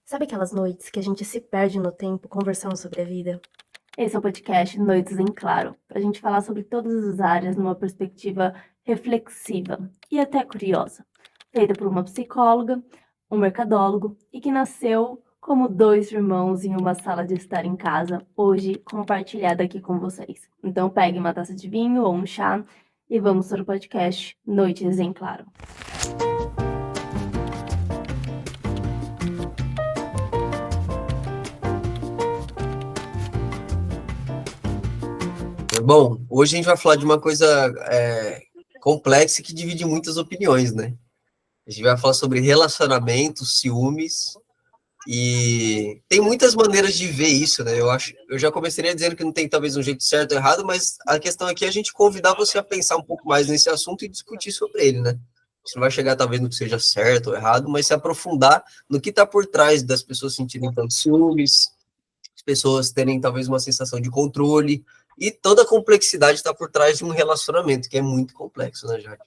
Sabe aquelas noites que a gente se perde no tempo conversando sobre a vida? Esse é o podcast Noites em Claro, para a gente falar sobre todas as áreas numa perspectiva reflexiva e até curiosa, feita por uma psicóloga, um mercadólogo e que nasceu como dois irmãos em uma sala de estar em casa, hoje compartilhada aqui com vocês. Então pegue uma taça de vinho ou um chá e vamos para o podcast Noites em Claro. Bom, hoje a gente vai falar de uma coisa complexa que divide muitas opiniões, né? A gente vai falar sobre relacionamentos, ciúmes, e tem muitas maneiras de ver isso, né? Eu já começaria dizendo que não tem talvez um jeito certo ou errado, mas a questão aqui é a gente convidar você a pensar um pouco mais nesse assunto e discutir sobre ele, né? Você não vai chegar talvez no que seja certo ou errado, mas se aprofundar no que está por trás das pessoas sentirem tanto ciúmes, as pessoas terem talvez uma sensação de controle, e toda a complexidade está por trás de um relacionamento, que é muito complexo, né, Jade?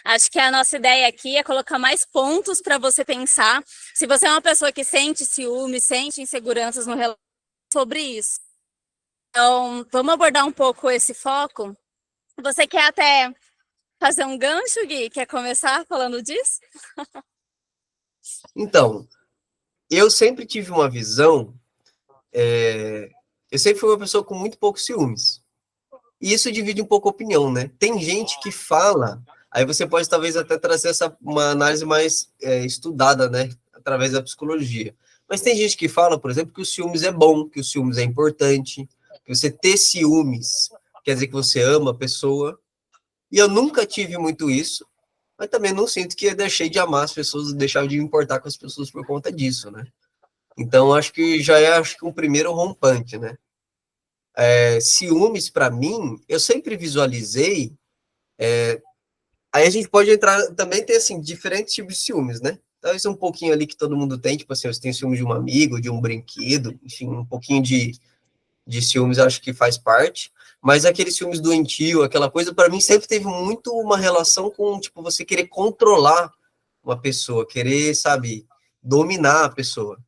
Acho que a nossa ideia aqui é colocar mais pontos para você pensar. Se você é uma pessoa que sente ciúme, sente inseguranças no relacionamento, sobre isso. Então, vamos abordar um pouco esse foco. Você quer até fazer um gancho, Gui? Quer começar falando disso? Então, eu sempre tive uma visão, eu sempre fui uma pessoa com muito poucos ciúmes. E isso divide um pouco a opinião, né? Tem gente que fala, aí você pode talvez até trazer uma análise mais estudada, né? Através da psicologia. Mas tem gente que fala, por exemplo, que o ciúmes é bom, que o ciúmes é importante, que você ter ciúmes quer dizer que você ama a pessoa. E eu nunca tive muito isso, mas também não sinto que eu deixei de amar as pessoas, deixar de me importar com as pessoas por conta disso, né? Então, acho que já é um primeiro rompante, né? Ciúmes, para mim, eu sempre visualizei. Aí a gente pode entrar também, ter assim, diferentes tipos de ciúmes, né? Talvez um pouquinho ali que todo mundo tem, tipo assim, você tem ciúmes de um amigo, de um brinquedo, enfim, um pouquinho de ciúmes, acho que faz parte. Mas aqueles ciúmes doentio, aquela coisa, para mim sempre teve muito uma relação com, tipo, você querer controlar uma pessoa, querer, sabe, dominar a pessoa.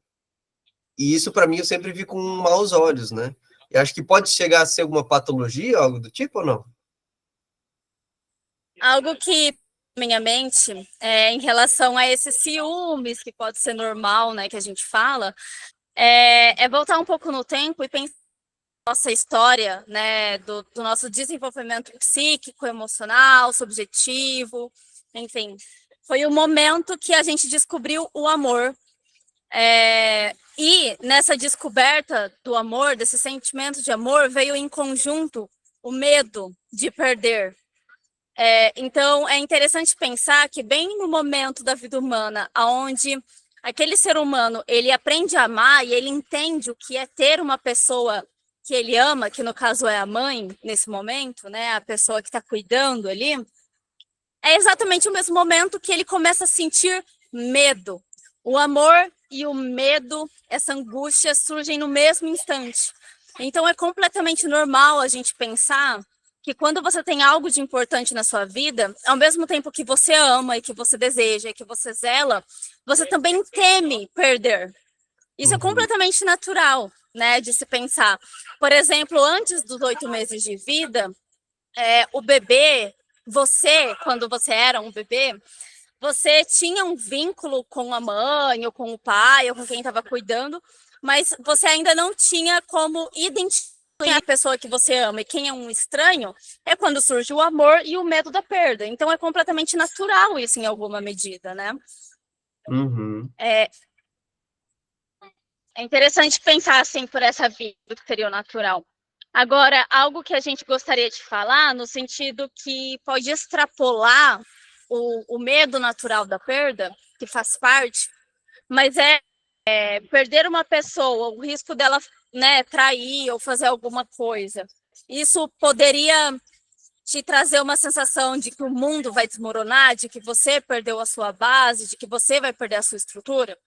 E isso, para mim, eu sempre vi com maus olhos, né? Eu acho que pode chegar a ser alguma patologia, algo do tipo ou não? Algo que minha mente em relação a esses ciúmes, que pode ser normal, né, que a gente fala, é voltar um pouco no tempo e pensar nossa história, né, do nosso desenvolvimento psíquico, emocional, subjetivo, enfim, foi o momento que a gente descobriu o amor. E nessa descoberta do amor, desse sentimento de amor, veio em conjunto o medo de perder. Então, é interessante pensar que bem no momento da vida humana, onde aquele ser humano ele aprende a amar e ele entende o que é ter uma pessoa que ele ama, que no caso é a mãe nesse momento, né, a pessoa que está cuidando ali, é exatamente o mesmo momento que ele começa a sentir medo. O amor e o medo, essa angústia surgem no mesmo instante. Então é completamente normal a gente pensar que quando você tem algo de importante na sua vida, ao mesmo tempo que você ama e que você deseja e que você zela, você também teme perder. Isso é Uhum. completamente natural, né, de se pensar. Por exemplo, antes dos 8 meses de vida, o bebê, você, quando você era um bebê, você tinha um vínculo com a mãe, ou com o pai, ou com quem estava cuidando, mas você ainda não tinha como identificar a pessoa que você ama e quem é um estranho, é quando surge o amor e o medo da perda. Então é completamente natural isso em alguma medida, né? Uhum. É, é interessante pensar assim por essa via do que seria o natural. Agora, algo que a gente gostaria de falar, no sentido que pode extrapolar o medo natural da perda, que faz parte, mas perder uma pessoa, o risco dela, né, trair ou fazer alguma coisa. Isso poderia te trazer uma sensação de que o mundo vai desmoronar, de que você perdeu a sua base, de que você vai perder a sua estrutura?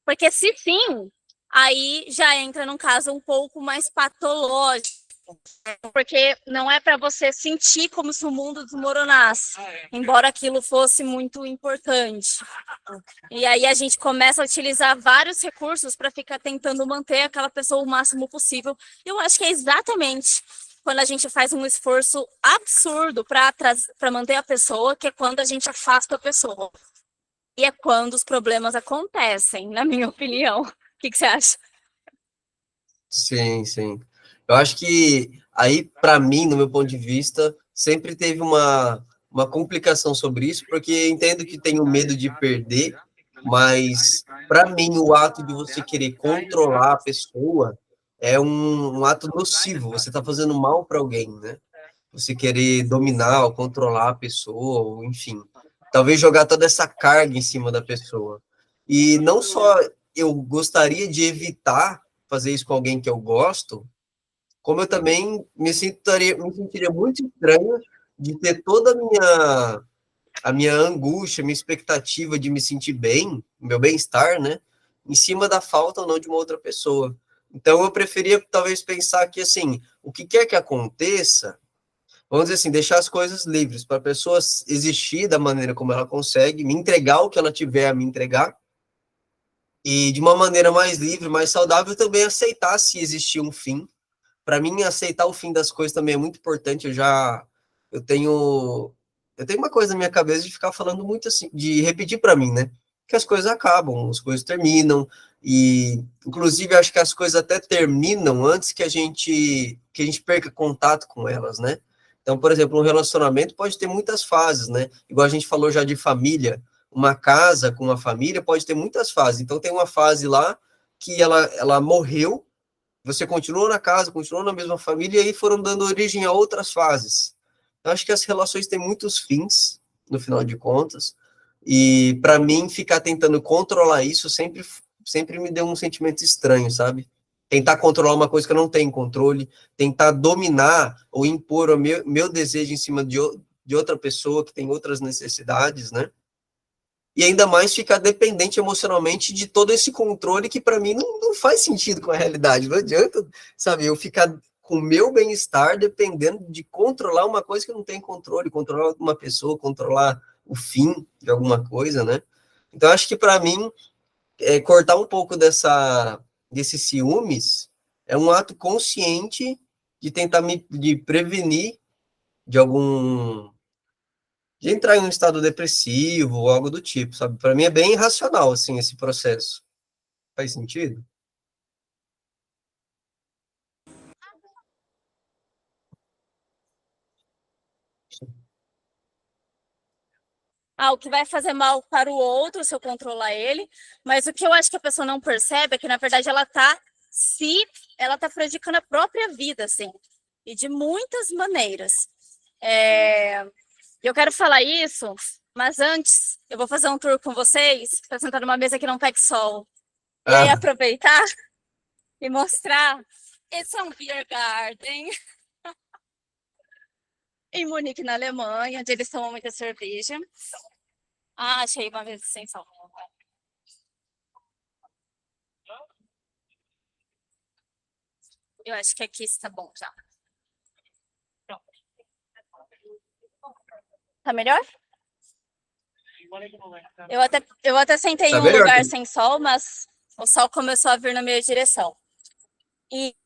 Porque se sim, aí já entra num caso um pouco mais patológico, Porque não é para você sentir como se o mundo desmoronasse, embora aquilo fosse muito importante. E aí a gente começa a utilizar vários recursos para ficar tentando manter aquela pessoa o máximo possível. Eu acho que é exatamente quando a gente faz um esforço absurdo para manter a pessoa, que é quando a gente afasta a pessoa. E é quando os problemas acontecem, na minha opinião. O que você acha? Sim, sim. Eu acho que aí, para mim, no meu ponto de vista, sempre teve uma complicação sobre isso, porque entendo que tenho medo de perder, mas para mim o ato de você querer controlar a pessoa é um ato nocivo, você está fazendo mal para alguém, né? Você querer dominar ou controlar a pessoa, ou enfim, talvez jogar toda essa carga em cima da pessoa. E não só eu gostaria de evitar fazer isso com alguém que eu gosto, como eu também me sentiria muito estranho de ter toda a minha angústia, minha expectativa de me sentir bem, meu bem-estar, né, em cima da falta ou não de uma outra pessoa. Então eu preferia talvez pensar que assim, o que quer que aconteça, vamos dizer assim, deixar as coisas livres para a pessoa existir da maneira como ela consegue, me entregar o que ela tiver a me entregar, e de uma maneira mais livre, mais saudável, também aceitar se existir um fim. Para mim, aceitar o fim das coisas também é muito importante. Eu tenho, eu tenho uma coisa na minha cabeça de ficar falando muito assim, de repetir para mim, né? Que as coisas acabam, as coisas terminam, e inclusive acho que as coisas até terminam antes que a gente perca contato com elas, né? Então, por exemplo, um relacionamento pode ter muitas fases, né? Igual a gente falou já de família, uma casa com uma família pode ter muitas fases. Então, tem uma fase lá que ela morreu, você continuou na casa, continuou na mesma família, e aí foram dando origem a outras fases. Eu acho que as relações têm muitos fins, no final de contas, e para mim, ficar tentando controlar isso sempre me deu um sentimento estranho, sabe? Tentar controlar uma coisa que eu não tenho controle, tentar dominar ou impor o meu desejo em cima de outra pessoa que tem outras necessidades, né? E ainda mais ficar dependente emocionalmente de todo esse controle que para mim não faz sentido com a realidade. Não adianta, sabe, eu ficar com o meu bem-estar dependendo de controlar uma coisa que eu não tenho controle, controlar uma pessoa, controlar o fim de alguma coisa, né? Então, acho que para mim, cortar um pouco desses ciúmes é um ato consciente de tentar de prevenir de de entrar em um estado depressivo ou algo do tipo, sabe? Para mim é bem irracional, assim, esse processo. Faz sentido? O que vai fazer mal para o outro se eu controlar ele, mas o que eu acho que a pessoa não percebe é que, na verdade, ela tá prejudicando a própria vida, assim, e de muitas maneiras. Eu quero falar isso, mas antes eu vou fazer um tour com vocês para sentar numa mesa que não pegue sol. E aí Ah, aproveitar e mostrar. Esse é um beer garden em Munique, na Alemanha, onde eles tomam muita cerveja. Achei uma mesa sem sol. Eu acho que aqui está bom já. Pronto. Tá melhor? Eu até sentei em tá um melhor. lugar sem sol, mas o sol começou a vir na minha direção. E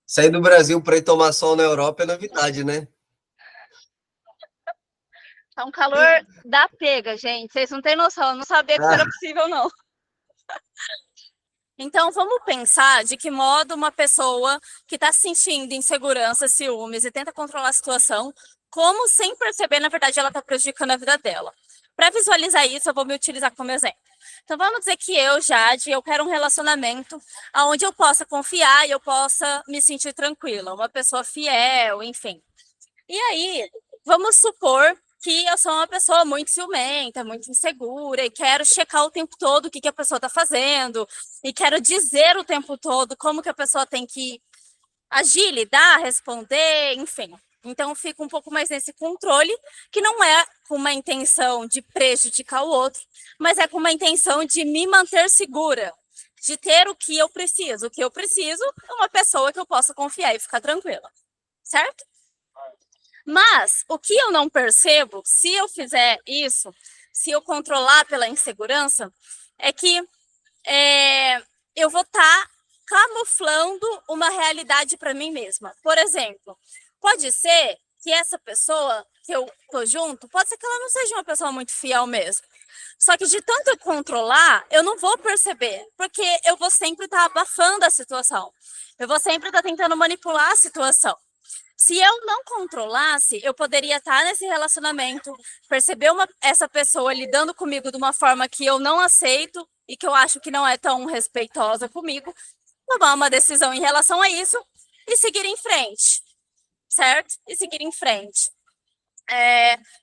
Sair do Brasil para ir tomar sol na Europa é novidade, né? tá um calor da pega, gente. Vocês não têm noção, eu não sabia que isso era Ah, possível, não. Então, vamos pensar de que modo uma pessoa que está se sentindo insegurança, ciúmes e tenta controlar a situação, como sem perceber, na verdade, ela está prejudicando a vida dela. Para visualizar isso, eu vou me utilizar como exemplo. Então, vamos dizer que eu, Jade, eu quero um relacionamento onde eu possa confiar e eu possa me sentir tranquila, uma pessoa fiel, enfim. E aí, vamos supor que eu sou uma pessoa muito ciumenta, muito insegura, e quero checar o tempo todo o que a pessoa está fazendo, e quero dizer o tempo todo como que a pessoa tem que agir, lidar, responder, enfim. Então, eu fico um pouco mais nesse controle, que não é com uma intenção de prejudicar o outro, mas é com uma intenção de me manter segura, de ter o que eu preciso. O que eu preciso é uma pessoa que eu possa confiar e ficar tranquila, certo? Mas o que eu não percebo, se eu fizer isso, se eu controlar pela insegurança, é que eu vou estar camuflando uma realidade para mim mesma. Por exemplo, pode ser que essa pessoa que eu tô junto, pode ser que ela não seja uma pessoa muito fiel mesmo. Só que de tanto eu controlar, eu não vou perceber, porque eu vou sempre estar abafando a situação. Eu vou sempre estar tentando manipular a situação. Se eu não controlasse, eu poderia estar nesse relacionamento, perceber essa pessoa lidando comigo de uma forma que eu não aceito e que eu acho que não é tão respeitosa comigo, tomar uma decisão em relação a isso e seguir em frente, certo? E seguir em frente.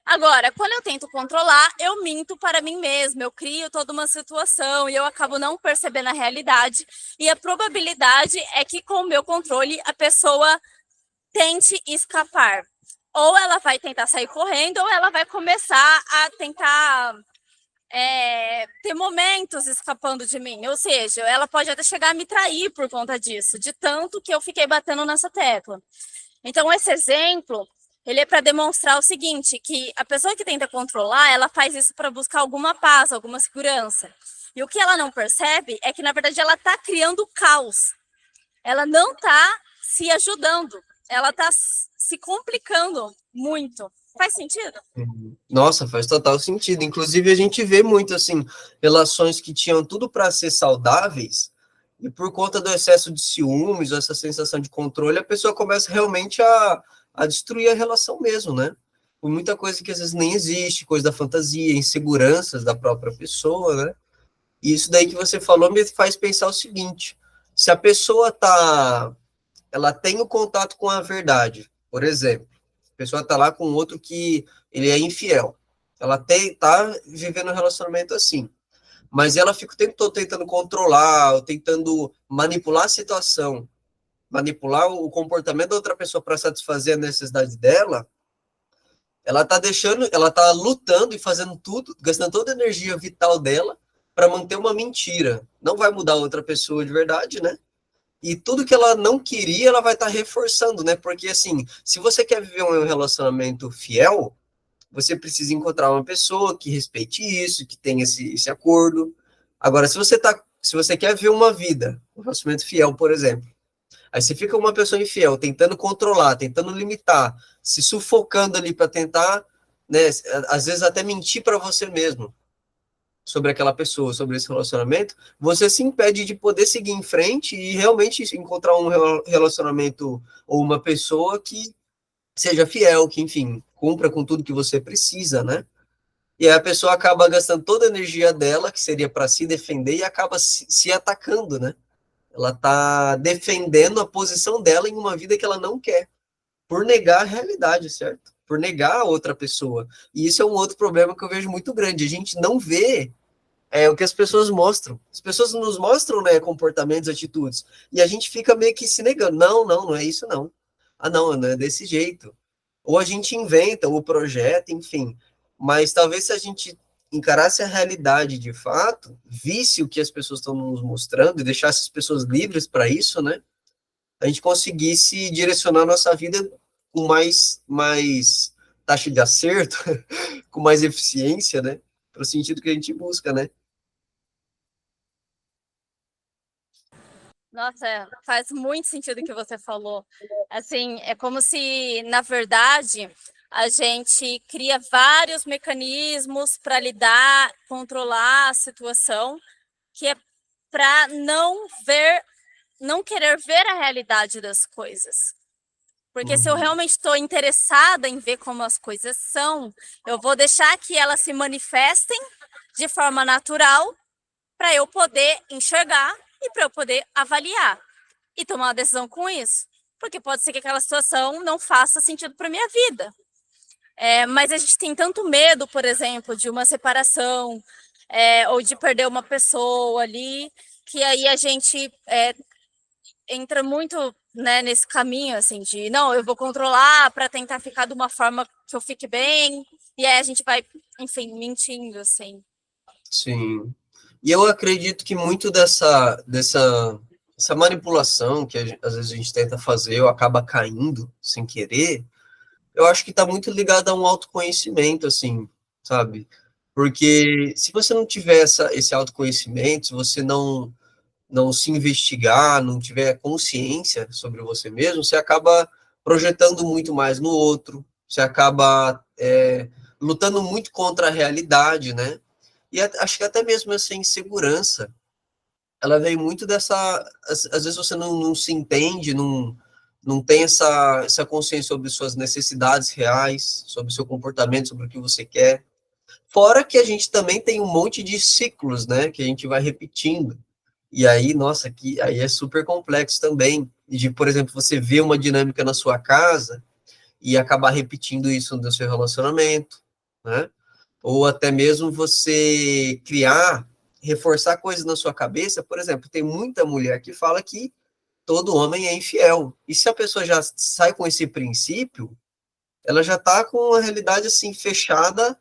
Agora, quando eu tento controlar, eu minto para mim mesma, eu crio toda uma situação e eu acabo não percebendo a realidade. E a probabilidade é que, com o meu controle, a pessoa tente escapar. Ou ela vai tentar sair correndo, ou ela vai começar a tentar ter momentos escapando de mim. Ou seja, ela pode até chegar a me trair por conta disso, de tanto que eu fiquei batendo nessa tecla. Então, esse exemplo, ele é para demonstrar o seguinte, que a pessoa que tenta controlar, ela faz isso para buscar alguma paz, alguma segurança. E o que ela não percebe é que, na verdade, ela está criando caos. Ela não está se ajudando. Ela está se complicando muito. Faz sentido? Nossa, faz total sentido. Inclusive, a gente vê muito, assim, relações que tinham tudo para ser saudáveis, e por conta do excesso de ciúmes, ou essa sensação de controle, a pessoa começa realmente a destruir a relação mesmo, né? Por muita coisa que às vezes nem existe, coisa da fantasia, inseguranças da própria pessoa, né? E isso daí que você falou me faz pensar o seguinte: se a pessoa ela tem o contato com a verdade, por exemplo, a pessoa tá lá com outro que ele é infiel, ela tá vivendo um relacionamento assim, mas ela fica o tempo todo tentando controlar, tentando manipular a situação, manipular o comportamento da outra pessoa para satisfazer a necessidade dela. Ela tá lutando e fazendo tudo, gastando toda a energia vital dela para manter uma mentira. Não vai mudar outra pessoa de verdade, né? E tudo que ela não queria, ela vai estar reforçando, né? Porque, assim, se você quer viver um relacionamento fiel, você precisa encontrar uma pessoa que respeite isso, que tenha esse acordo. Agora, se você quer ver uma vida, um relacionamento fiel, por exemplo, aí você fica uma pessoa infiel, tentando controlar, tentando limitar, se sufocando ali para tentar, né, às vezes até mentir para você mesmo sobre aquela pessoa, sobre esse relacionamento, você se impede de poder seguir em frente e realmente encontrar um relacionamento ou uma pessoa que seja fiel, que, enfim, cumpra com tudo que você precisa, né? E aí a pessoa acaba gastando toda a energia dela, que seria para se defender, e acaba se atacando, né? Ela está defendendo a posição dela em uma vida que ela não quer, por negar a realidade, certo? Por negar a outra pessoa. E isso é um outro problema que eu vejo muito grande. A gente não vê o que as pessoas mostram. As pessoas nos mostram, né, comportamentos, atitudes, e a gente fica meio que se negando. Não é isso, não. Ah, não é desse jeito. Ou a gente inventa o projeto, enfim. Mas talvez se a gente encarasse a realidade de fato, visse o que as pessoas estão nos mostrando e deixasse as pessoas livres para isso, né? A gente conseguisse direcionar a nossa vida com mais taxa de acerto, com mais eficiência, né? Para o sentido que a gente busca, né? Nossa, faz muito sentido o que você falou. Assim, é como se, na verdade, a gente cria vários mecanismos para lidar, controlar a situação, que é para não querer ver a realidade das coisas. Porque se eu realmente estou interessada em ver como as coisas são, eu vou deixar que elas se manifestem de forma natural para eu poder enxergar e para eu poder avaliar e tomar uma decisão com isso. Porque pode ser que aquela situação não faça sentido para minha vida. Mas a gente tem tanto medo, por exemplo, de uma separação ou de perder uma pessoa ali, que aí a gente entra muito, né, nesse caminho assim de não, eu vou controlar para tentar ficar de uma forma que eu fique bem, e aí a gente vai, enfim, mentindo assim. Sim. E eu acredito que muito dessa manipulação que às vezes a gente tenta fazer ou acaba caindo sem querer, eu acho que está muito ligado a um autoconhecimento, assim, sabe? Porque se você não tiver esse autoconhecimento, se você não se investigar, não tiver consciência sobre você mesmo, você acaba projetando muito mais no outro, você acaba lutando muito contra a realidade, né? E acho que até mesmo essa insegurança, ela vem muito às vezes você não se entende, não tem essa consciência sobre suas necessidades reais, sobre seu comportamento, sobre o que você quer. Fora que a gente também tem um monte de ciclos, né, que a gente vai repetindo. E aí, nossa, aí é super complexo também. De, por exemplo, você vê uma dinâmica na sua casa e acabar repetindo isso no seu relacionamento, né? Ou até mesmo você reforçar coisas na sua cabeça. Por exemplo, tem muita mulher que fala que todo homem é infiel. E se a pessoa já sai com esse princípio, ela já está com a realidade assim fechada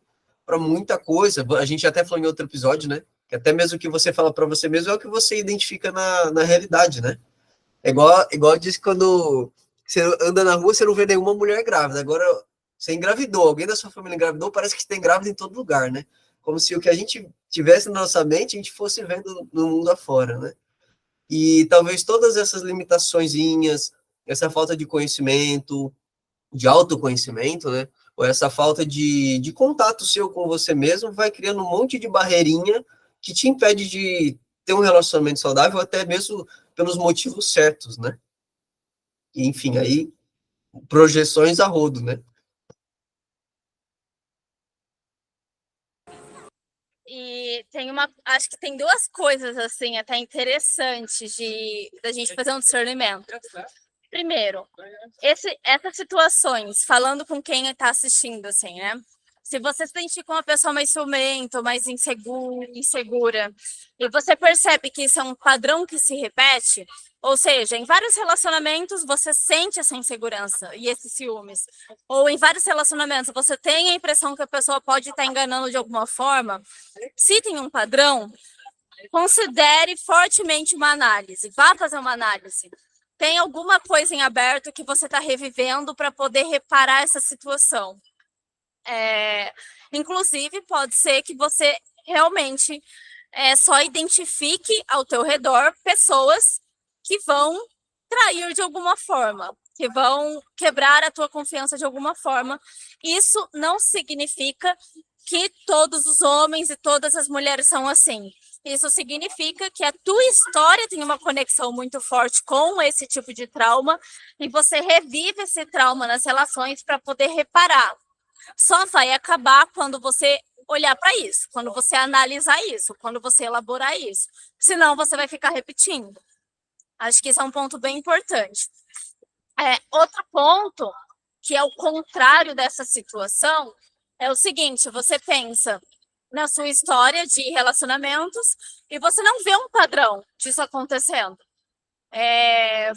para muita coisa. A gente até falou em outro episódio, né? Que até mesmo o que você fala para você mesmo é o que você identifica na realidade, né? Igual diz quando você anda na rua, você não vê nenhuma mulher grávida. Agora, você engravidou, alguém da sua família engravidou, parece que tem grávida em todo lugar, né? Como se o que a gente tivesse na nossa mente, a gente fosse vendo no mundo afora, né? E talvez todas essas limitaçõezinhas, essa falta de conhecimento, de autoconhecimento, né? Ou essa falta de contato seu com você mesmo vai criando um monte de barreirinha que te impede de ter um relacionamento saudável, até mesmo pelos motivos certos, né? E, enfim, aí projeções a rodo, né? E acho que tem duas coisas assim até interessantes da gente fazer um discernimento. Primeiro, essas situações, falando com quem está assistindo, assim, né? Se você se sente com uma pessoa mais ciumenta, mais insegura, e você percebe que isso é um padrão que se repete, ou seja, em vários relacionamentos você sente essa insegurança e esses ciúmes, ou em vários relacionamentos você tem a impressão que a pessoa pode estar enganando de alguma forma, se tem um padrão, considere fortemente uma análise, vá fazer uma análise. Tem alguma coisa em aberto que você está revivendo para poder reparar essa situação. Inclusive, pode ser que você realmente só identifique ao teu redor pessoas que vão trair de alguma forma, que vão quebrar a tua confiança de alguma forma. Isso não significa que todos os homens e todas as mulheres são assim. Isso significa que a tua história tem uma conexão muito forte com esse tipo de trauma e você revive esse trauma nas relações para poder reparar. Só vai acabar quando você olhar para isso, quando você analisar isso, quando você elaborar isso. Senão você vai ficar repetindo. Acho que esse é um ponto bem importante. Outro ponto, que é o contrário dessa situação, é o seguinte: você pensa na sua história de relacionamentos e você não vê um padrão disso acontecendo.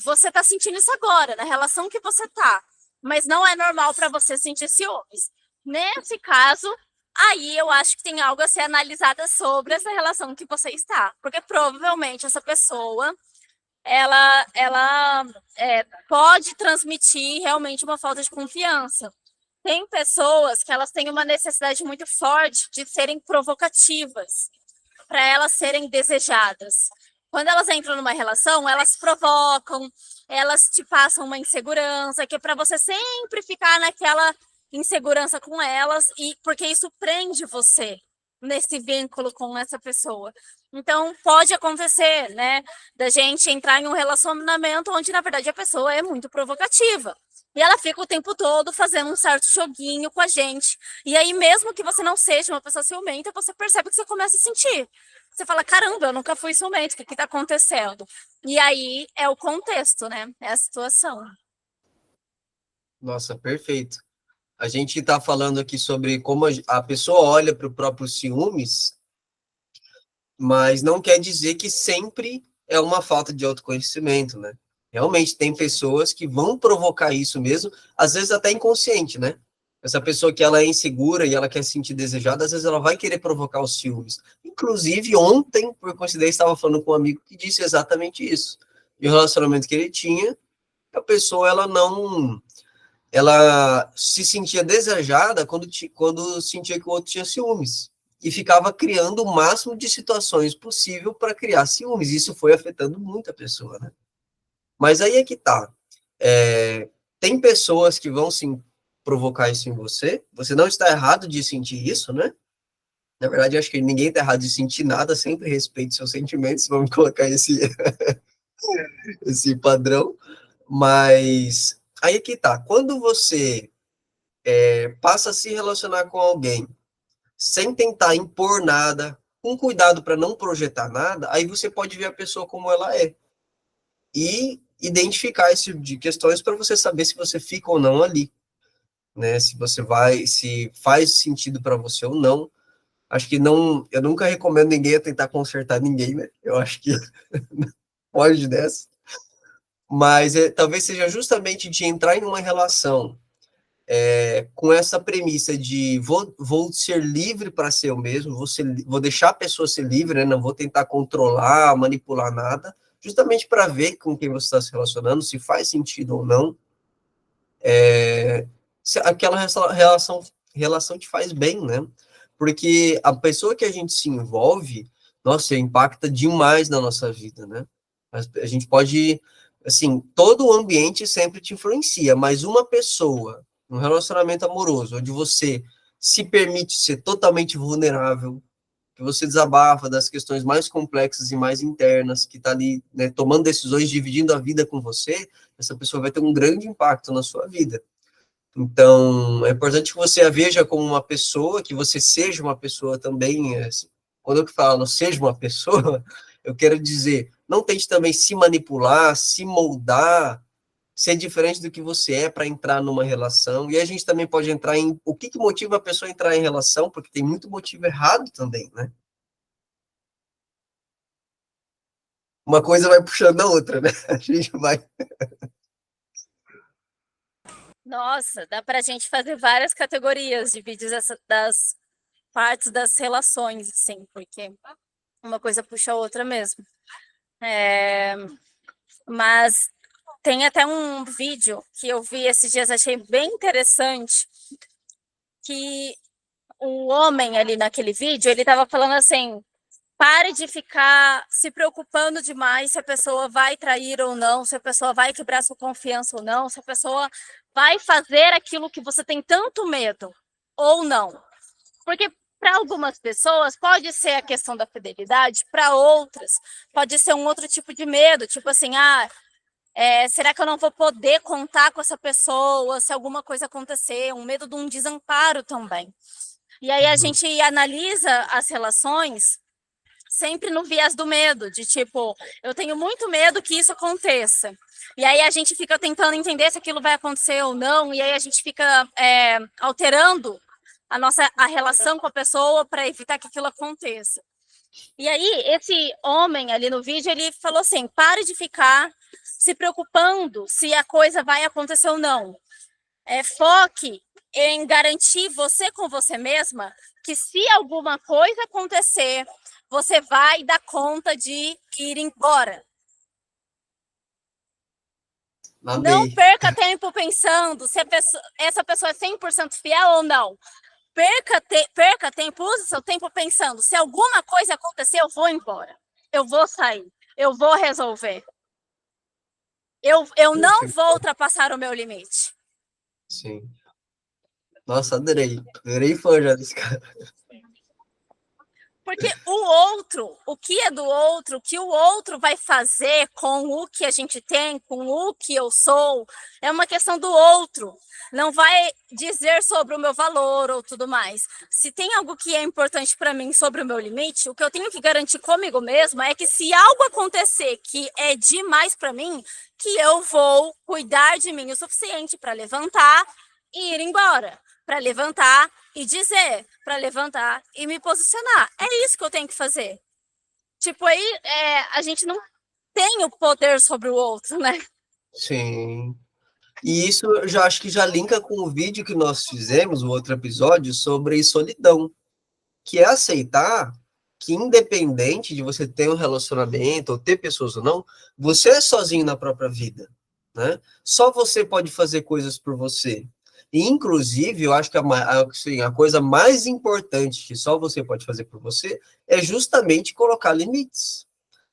Você está sentindo isso agora, na relação que você está, mas não é normal para você sentir ciúmes. Nesse caso, aí eu acho que tem algo a ser analisado sobre essa relação que você está, porque provavelmente essa pessoa ela pode transmitir realmente uma falta de confiança. Tem pessoas que elas têm uma necessidade muito forte de serem provocativas, para elas serem desejadas. Quando elas entram numa relação, elas provocam, elas te passam uma insegurança, que é para você sempre ficar naquela insegurança com elas, e porque isso prende você nesse vínculo com essa pessoa. Então, pode acontecer, né, da gente entrar em um relacionamento onde, na verdade, a pessoa é muito provocativa. E ela fica o tempo todo fazendo um certo joguinho com a gente. E aí, mesmo que você não seja uma pessoa ciumenta, você percebe que você começa a sentir. Você fala, caramba, eu nunca fui ciumenta, o que está acontecendo? E aí é o contexto, né? É a situação. Nossa, perfeito. A gente está falando aqui sobre como a pessoa olha para o próprio ciúmes, mas não quer dizer que sempre é uma falta de autoconhecimento, né? Realmente tem pessoas que vão provocar isso mesmo, às vezes até inconsciente, né? Essa pessoa que ela é insegura e ela quer se sentir desejada, às vezes ela vai querer provocar os ciúmes. Inclusive, ontem, por coincidência, estava falando com um amigo que disse exatamente isso. E o relacionamento que ele tinha, a pessoa, ela se sentia desejada quando sentia que o outro tinha ciúmes. E ficava criando o máximo de situações possível para criar ciúmes. Isso foi afetando muito a pessoa, né? Mas aí é que tá. Tem pessoas que vão sim provocar isso em você. Você não está errado de sentir isso, né? Na verdade, eu acho que ninguém está errado de sentir nada. Sempre respeite seus sentimentos. Vamos colocar esse padrão. Mas aí é que tá. Quando você passa a se relacionar com alguém sem tentar impor nada, com cuidado para não projetar nada, aí você pode ver a pessoa como ela é. E identificar esse tipo de questões para você saber se você fica ou não ali, né? Se faz sentido para você ou não. Acho que não, eu nunca recomendo ninguém a tentar consertar ninguém, né? Eu acho que pode dessa. Mas talvez seja justamente de entrar em uma relação com essa premissa de vou ser livre para ser eu mesmo, vou deixar a pessoa ser livre, né? Não vou tentar controlar, manipular nada, justamente para ver com quem você está se relacionando, se faz sentido ou não, se aquela relação te faz bem, né? Porque a pessoa que a gente se envolve, nossa, impacta demais na nossa vida, né? A gente pode, assim, todo o ambiente sempre te influencia, mas uma pessoa, um relacionamento amoroso, onde você se permite ser totalmente vulnerável, que você desabafa das questões mais complexas e mais internas, que está ali, né, tomando decisões, dividindo a vida com você, essa pessoa vai ter um grande impacto na sua vida. Então, é importante que você a veja como uma pessoa, que você seja uma pessoa também. Quando eu falo seja uma pessoa, eu quero dizer, não tente também se manipular, se moldar, ser diferente do que você é para entrar numa relação. E a gente também pode entrar em o que motiva a pessoa a entrar em relação, porque tem muito motivo errado também, né? Uma coisa vai puxando a outra, né? A gente vai. Nossa, dá para a gente fazer várias categorias de vídeos das partes das relações, assim, porque uma coisa puxa a outra mesmo. Mas tem até um vídeo que eu vi esses dias, achei bem interessante, que o homem ali naquele vídeo, ele estava falando assim, pare de ficar se preocupando demais se a pessoa vai trair ou não, se a pessoa vai quebrar sua confiança ou não, se a pessoa vai fazer aquilo que você tem tanto medo ou não. Porque para algumas pessoas pode ser a questão da fidelidade, para outras pode ser um outro tipo de medo, tipo assim, será que eu não vou poder contar com essa pessoa se alguma coisa acontecer? Um medo de um desamparo também. E aí a gente analisa as relações sempre no viés do medo, de tipo, eu tenho muito medo que isso aconteça. E aí a gente fica tentando entender se aquilo vai acontecer ou não, e aí a gente fica alterando a relação com a pessoa para evitar que aquilo aconteça. E aí, esse homem ali no vídeo, ele falou assim, pare de ficar se preocupando se a coisa vai acontecer ou não. Foque em garantir você com você mesma que se alguma coisa acontecer, você vai dar conta de ir embora. Amei. Não perca tempo pensando se essa pessoa é 100% fiel ou não. Perca tempo, use seu tempo pensando, se alguma coisa acontecer, eu vou embora. Eu vou sair. Eu vou resolver. Eu não vou ultrapassar o meu limite. Sim. Nossa, adorei. Adorei fã já desse cara. Porque o que é do outro, o que o outro vai fazer com o que a gente tem, com o que eu sou, é uma questão do outro. Não vai dizer sobre o meu valor ou tudo mais. Se tem algo que é importante para mim sobre o meu limite, o que eu tenho que garantir comigo mesma é que se algo acontecer que é demais para mim, que eu vou cuidar de mim o suficiente para levantar e ir embora. Para levantar e dizer, para levantar e me posicionar. É isso que eu tenho que fazer. Tipo, aí a gente não tem o poder sobre o outro, né? Sim. E isso eu já acho que já linka com o vídeo que nós fizemos, o outro episódio, sobre solidão, que é aceitar que independente de você ter um relacionamento ou ter pessoas ou não, você é sozinho na própria vida, né? Só você pode fazer coisas por você. E, inclusive, eu acho que assim, a coisa mais importante que só você pode fazer por você é justamente colocar limites.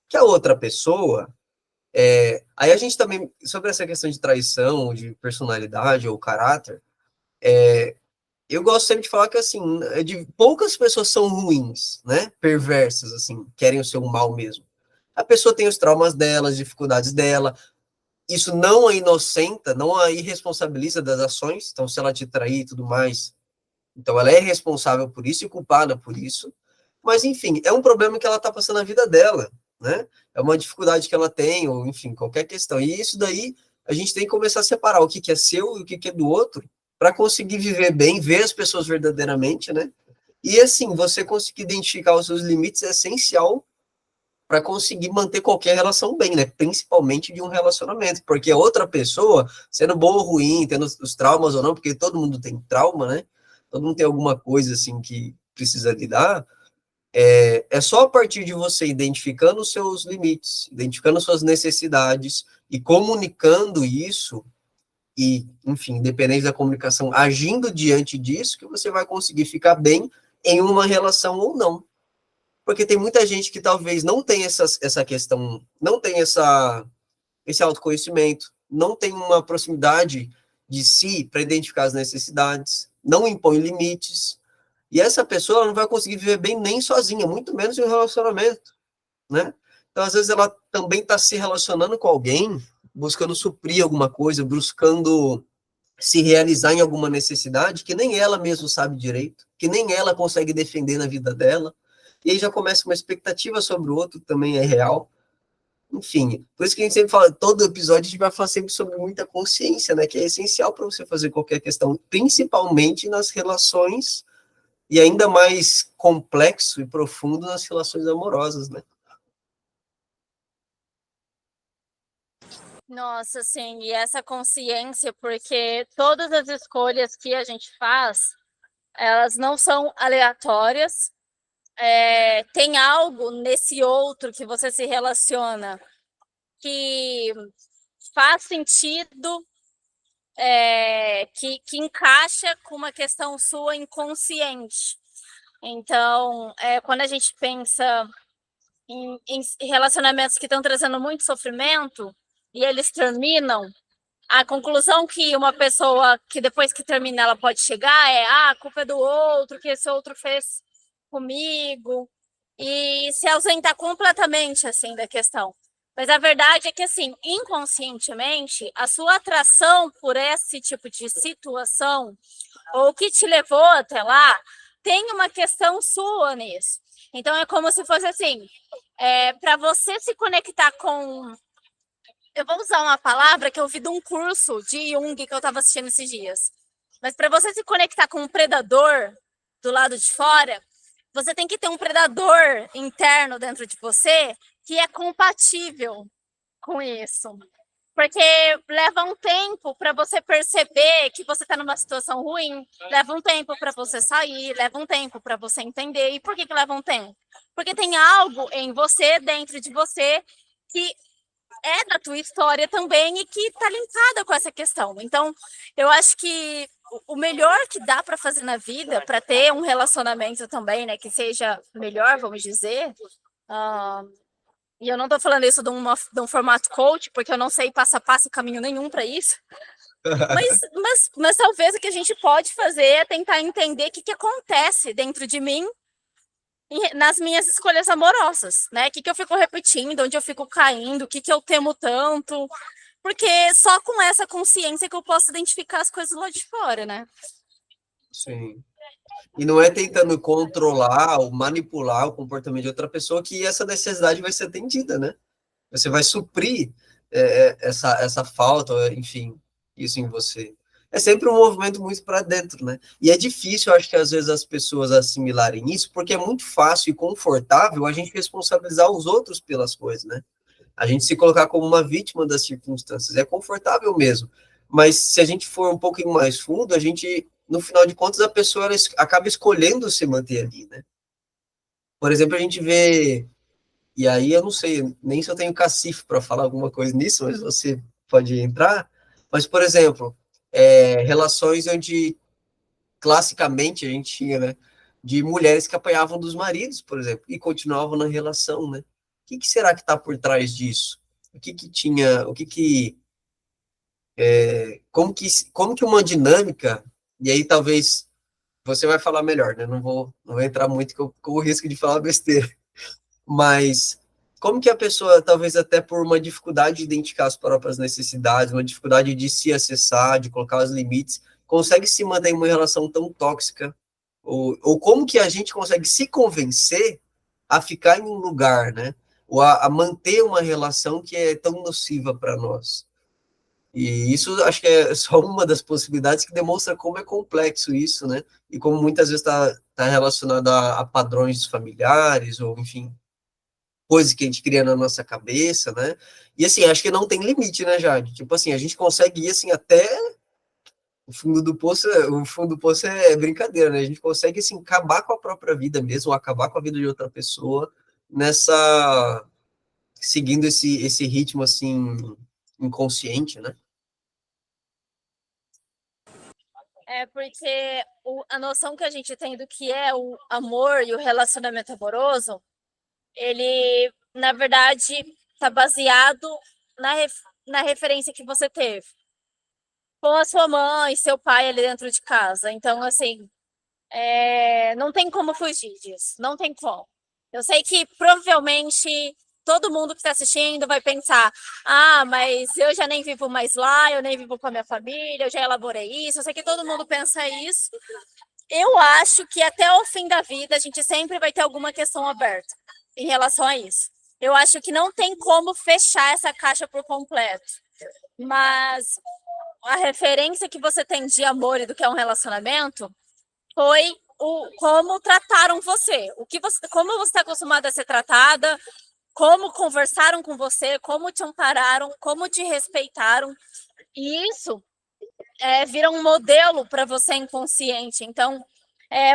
Que a outra pessoa, aí a gente também, sobre essa questão de traição, de personalidade ou caráter, eu gosto sempre de falar que, assim, poucas pessoas são ruins, né? Perversas, assim, querem o seu mal mesmo. A pessoa tem os traumas dela, as dificuldades dela. Isso não a inocenta, não a irresponsabiliza das ações. Então, se ela te trair e tudo mais, então ela é responsável por isso e culpada por isso. Mas, enfim, é um problema que ela está passando na vida dela, né? É uma dificuldade que ela tem, ou, enfim, qualquer questão. E isso daí, a gente tem que começar a separar o que é seu e o que é do outro, para conseguir viver bem, ver as pessoas verdadeiramente, né? E, assim, você conseguir identificar os seus limites é essencial para conseguir manter qualquer relação bem, né? Principalmente de um relacionamento, porque a outra pessoa, sendo boa ou ruim, tendo os traumas ou não, porque todo mundo tem trauma, né? Todo mundo tem alguma coisa, assim, que precisa lidar. É só a partir de você identificando os seus limites, identificando suas necessidades e comunicando isso, e, enfim, independente da comunicação, agindo diante disso, que você vai conseguir ficar bem em uma relação ou não. Porque tem muita gente que talvez não tenha essa questão, não tem esse autoconhecimento, não tem uma proximidade de si para identificar as necessidades, não impõe limites, e essa pessoa não vai conseguir viver bem nem sozinha, muito menos em um relacionamento, né? Então, às vezes, ela também está se relacionando com alguém, buscando suprir alguma coisa, buscando se realizar em alguma necessidade que nem ela mesma sabe direito, que nem ela consegue defender na vida dela, e aí já começa uma expectativa sobre o outro, que também é real. Enfim, por isso que a gente sempre fala, todo episódio a gente vai falar sempre sobre muita consciência, né, que é essencial para você fazer qualquer questão, principalmente nas relações, e ainda mais complexo e profundo nas relações amorosas, né? Nossa, sim, e essa consciência, porque todas as escolhas que a gente faz, elas não são aleatórias. Tem algo nesse outro que você se relaciona que faz sentido, que encaixa com uma questão sua inconsciente. Então, quando a gente pensa em relacionamentos que estão trazendo muito sofrimento e eles terminam, a conclusão que uma pessoa que depois que termina ela pode chegar a culpa é do outro, que esse outro fez comigo, e se ausentar completamente assim da questão. Mas a verdade é que, assim, inconscientemente, a sua atração por esse tipo de situação, ou o que te levou até lá, tem uma questão sua nisso. Então, é como se fosse assim, para você se conectar com... Eu vou usar uma palavra que eu vi de um curso de Jung que eu estava assistindo esses dias. Mas para você se conectar com um predador do lado de fora, você tem que ter um predador interno dentro de você que é compatível com isso. Porque leva um tempo para você perceber que você está numa situação ruim, leva um tempo para você sair, leva um tempo para você entender. E por que leva um tempo? Porque tem algo em você, dentro de você, que é da tua história também e que está linkada com essa questão. Então, eu acho que o melhor que dá para fazer na vida, para ter um relacionamento também, né, que seja melhor, vamos dizer, e eu não estou falando isso de um formato coach, porque eu não sei passo a passo caminho nenhum para isso, mas talvez o que a gente pode fazer é tentar entender o que acontece dentro de mim nas minhas escolhas amorosas, né? O que eu fico repetindo, onde eu fico caindo, o que eu temo tanto, porque só com essa consciência que eu posso identificar as coisas lá de fora, né? Sim. E não é tentando controlar ou manipular o comportamento de outra pessoa que essa necessidade vai ser atendida, né? Você vai suprir essa falta, enfim, isso em você. É sempre um movimento muito para dentro, né? E é difícil, eu acho que às vezes as pessoas assimilarem isso, porque é muito fácil e confortável a gente responsabilizar os outros pelas coisas, né? A gente se colocar como uma vítima das circunstâncias. É confortável mesmo. Mas se a gente for um pouquinho mais fundo, a gente, no final de contas, a pessoa ela acaba escolhendo se manter ali, né? Por exemplo, a gente vê, e aí eu não sei nem se eu tenho cacife para falar alguma coisa nisso, mas você pode entrar. Mas, por exemplo, relações onde classicamente a gente tinha, né, de mulheres que apanhavam dos maridos, por exemplo, e continuavam na relação, né? O que será que está por trás disso? O que tinha, como que uma dinâmica, e aí talvez você vai falar melhor, né? Não vou entrar muito com o risco de falar besteira, mas como que a pessoa, talvez até por uma dificuldade de identificar as próprias necessidades, uma dificuldade de se acessar, de colocar os limites, consegue se manter em uma relação tão tóxica? Ou como que a gente consegue se convencer a ficar em um lugar, né? Ou a manter uma relação que é tão nociva para nós? E isso acho que é só uma das possibilidades que demonstra como é complexo isso, né? E como muitas vezes está relacionado a padrões familiares, ou enfim, coisas que a gente cria na nossa cabeça, né? E assim, acho que não tem limite, né, Jade? Tipo assim, a gente consegue ir assim até o fundo do poço é brincadeira, né? A gente consegue assim acabar com a própria vida mesmo, ou acabar com a vida de outra pessoa nessa seguindo esse ritmo assim inconsciente, né? É porque a noção que a gente tem do que é o amor e o relacionamento amoroso, ele, na verdade, está baseado na referência que você teve com a sua mãe, seu pai ali dentro de casa. Então, assim, não tem como fugir disso, não tem como. Eu sei que provavelmente todo mundo que está assistindo vai pensar: ah, mas eu já nem vivo mais lá, eu nem vivo com a minha família, eu já elaborei isso. Eu sei que todo mundo pensa isso. Eu acho que até o fim da vida a gente sempre vai ter alguma questão aberta em relação a isso. Eu acho que não tem como fechar essa caixa por completo. Mas a referência que você tem de amor e do que é um relacionamento foi como trataram você, como você está acostumada a ser tratada, como conversaram com você, como te ampararam, como te respeitaram. E isso vira um modelo para você inconsciente. Então,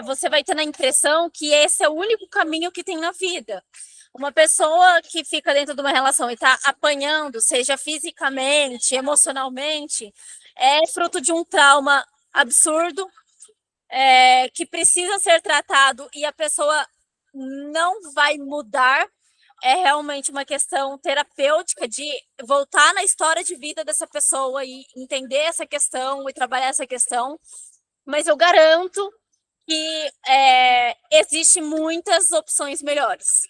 você vai ter a impressão que esse é o único caminho que tem na vida. Uma pessoa que fica dentro de uma relação e está apanhando, seja fisicamente, emocionalmente, é fruto de um trauma absurdo, que precisa ser tratado e a pessoa não vai mudar. É realmente uma questão terapêutica de voltar na história de vida dessa pessoa e entender essa questão e trabalhar essa questão. Mas eu garanto que existe muitas opções melhores.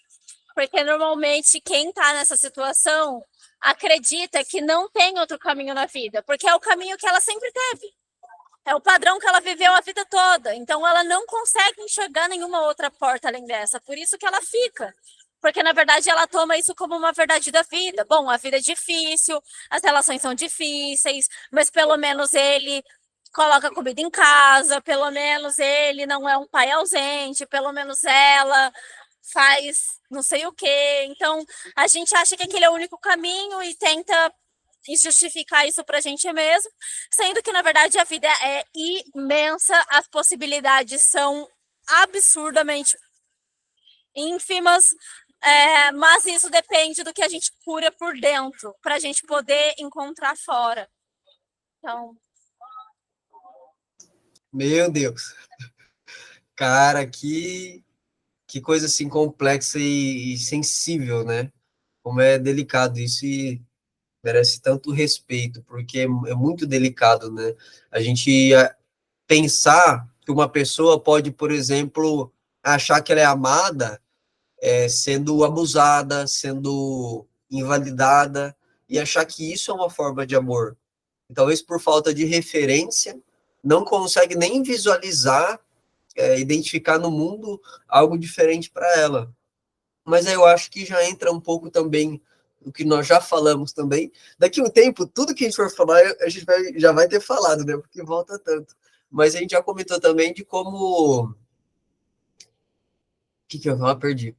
Porque normalmente quem está nessa situação acredita que não tem outro caminho na vida, porque é o caminho que ela sempre teve. É o padrão que ela viveu a vida toda. Então ela não consegue enxergar nenhuma outra porta além dessa. Por isso que ela fica. Porque, na verdade, ela toma isso como uma verdade da vida. Bom, a vida é difícil, as relações são difíceis, mas pelo menos ele coloca comida em casa, pelo menos ele não é um pai ausente, pelo menos ela faz não sei o quê. Então, a gente acha que aquele é o único caminho e tenta justificar isso para a gente mesmo, sendo que, na verdade, a vida é imensa, as possibilidades são absurdamente ínfimas, mas isso depende do que a gente cura por dentro, para a gente poder encontrar fora. Então, Meu Deus. Cara, que coisa assim complexa e sensível, né? Como é delicado isso e merece tanto respeito, porque é muito delicado, né? A gente pensar que uma pessoa pode, por exemplo, achar que ela é amada, sendo abusada, sendo invalidada, e achar que isso é uma forma de amor. E talvez por falta de referência, não consegue nem visualizar, identificar no mundo algo diferente para ela. Mas aí eu acho que já entra um pouco também o que nós já falamos também. Daqui a um tempo, tudo que a gente for falar, a gente já vai ter falado, né? Porque volta tanto. Mas a gente já comentou também de como. O que eu falo? Perdi.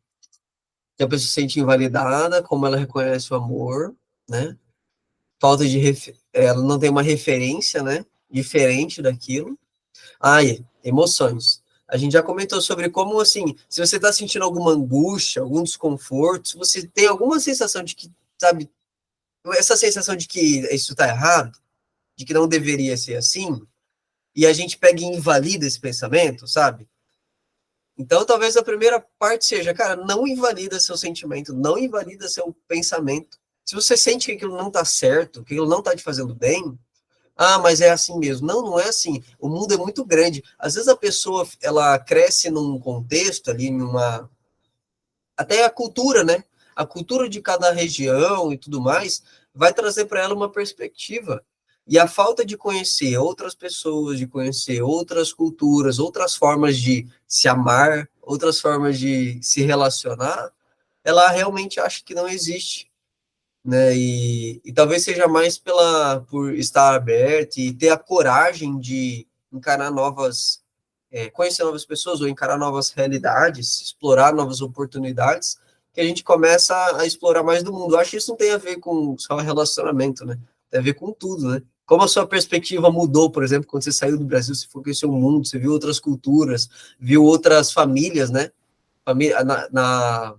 Que a pessoa se sente invalidada, como ela reconhece o amor, né? Falta de ela não tem uma referência, né, diferente daquilo. Emoções. A gente já comentou sobre como, assim, se você está sentindo alguma angústia, algum desconforto, se você tem alguma sensação de que, sabe, essa sensação de que isso está errado, de que não deveria ser assim, e a gente pega e invalida esse pensamento, sabe? Então, talvez a primeira parte seja, cara, não invalida seu sentimento, não invalida seu pensamento. Se você sente que aquilo não está certo, que aquilo não está te fazendo bem, mas é assim mesmo. Não, não é assim. O mundo é muito grande. Às vezes a pessoa, ela cresce num contexto ali, até a cultura, né? A cultura de cada região e tudo mais vai trazer para ela uma perspectiva. E a falta de conhecer outras pessoas, de conhecer outras culturas, outras formas de se amar, outras formas de se relacionar, ela realmente acha que não existe, né? E talvez seja mais por estar aberto e ter a coragem de encarar conhecer novas pessoas ou encarar novas realidades, explorar novas oportunidades, que a gente começa a explorar mais do mundo. Eu acho que isso não tem a ver com só relacionamento, né? Tem a ver com tudo, né? Como a sua perspectiva mudou, por exemplo, quando você saiu do Brasil, você foi conhecer o mundo, você viu outras culturas, viu outras famílias, né? Família, na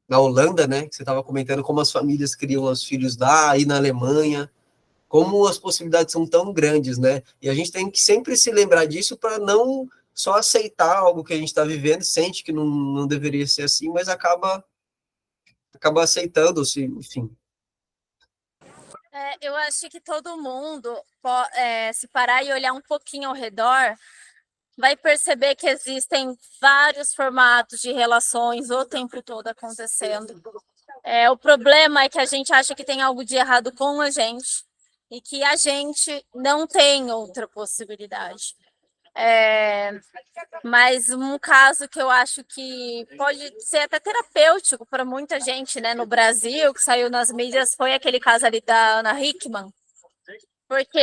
Holanda, né? Que você estava comentando como as famílias criam os filhos lá, aí na Alemanha, como as possibilidades são tão grandes, né? E a gente tem que sempre se lembrar disso para não só aceitar algo que a gente está vivendo, sente que não deveria ser assim, mas acaba aceitando, enfim. Eu acho que todo mundo, se parar e olhar um pouquinho ao redor, vai perceber que existem vários formatos de relações o tempo todo acontecendo. O problema é que a gente acha que tem algo de errado com a gente e que a gente não tem outra possibilidade. Mas um caso que eu acho que pode ser até terapêutico para muita gente, né, no Brasil, que saiu nas mídias, foi aquele caso ali da Ana Hickman, porque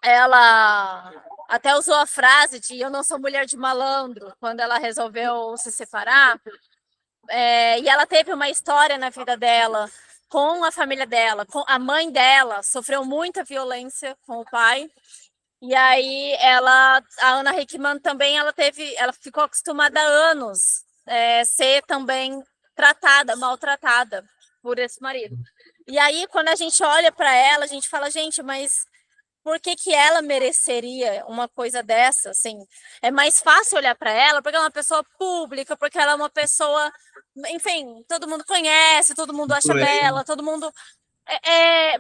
ela até usou a frase de eu não sou mulher de malandro, quando ela resolveu se separar, e ela teve uma história na vida dela com a família dela, com a mãe dela, sofreu muita violência com o pai. E aí a Ana Hickman também, ela ficou acostumada há anos ser também maltratada por esse marido. E aí quando a gente olha para ela, a gente fala, gente, mas por que ela mereceria uma coisa dessa? Assim, é mais fácil olhar para ela porque ela é uma pessoa pública, porque ela é uma pessoa, enfim, todo mundo conhece, todo mundo acha bela, todo mundo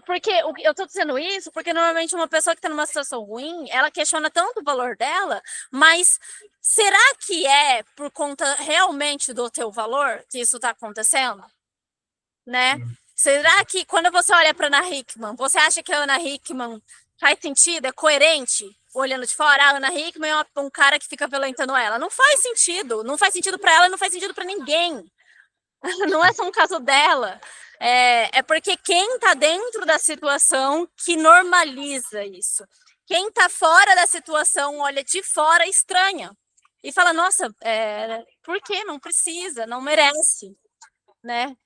porque eu tô dizendo isso porque normalmente uma pessoa que está numa situação ruim, ela questiona tanto o valor dela, mas será que é por conta realmente do teu valor que isso está acontecendo? Né? Será que quando você olha para Ana Hickman, você acha que a Ana Hickman faz sentido, é coerente? Olhando de fora, a Ana Hickman é um cara que fica violentando ela. Não faz sentido para ela, não faz sentido para ninguém. Não é só um caso dela. Porque quem está dentro da situação que normaliza isso. Quem está fora da situação olha de fora, estranha. E fala, nossa, por que? Não precisa, não merece. Né?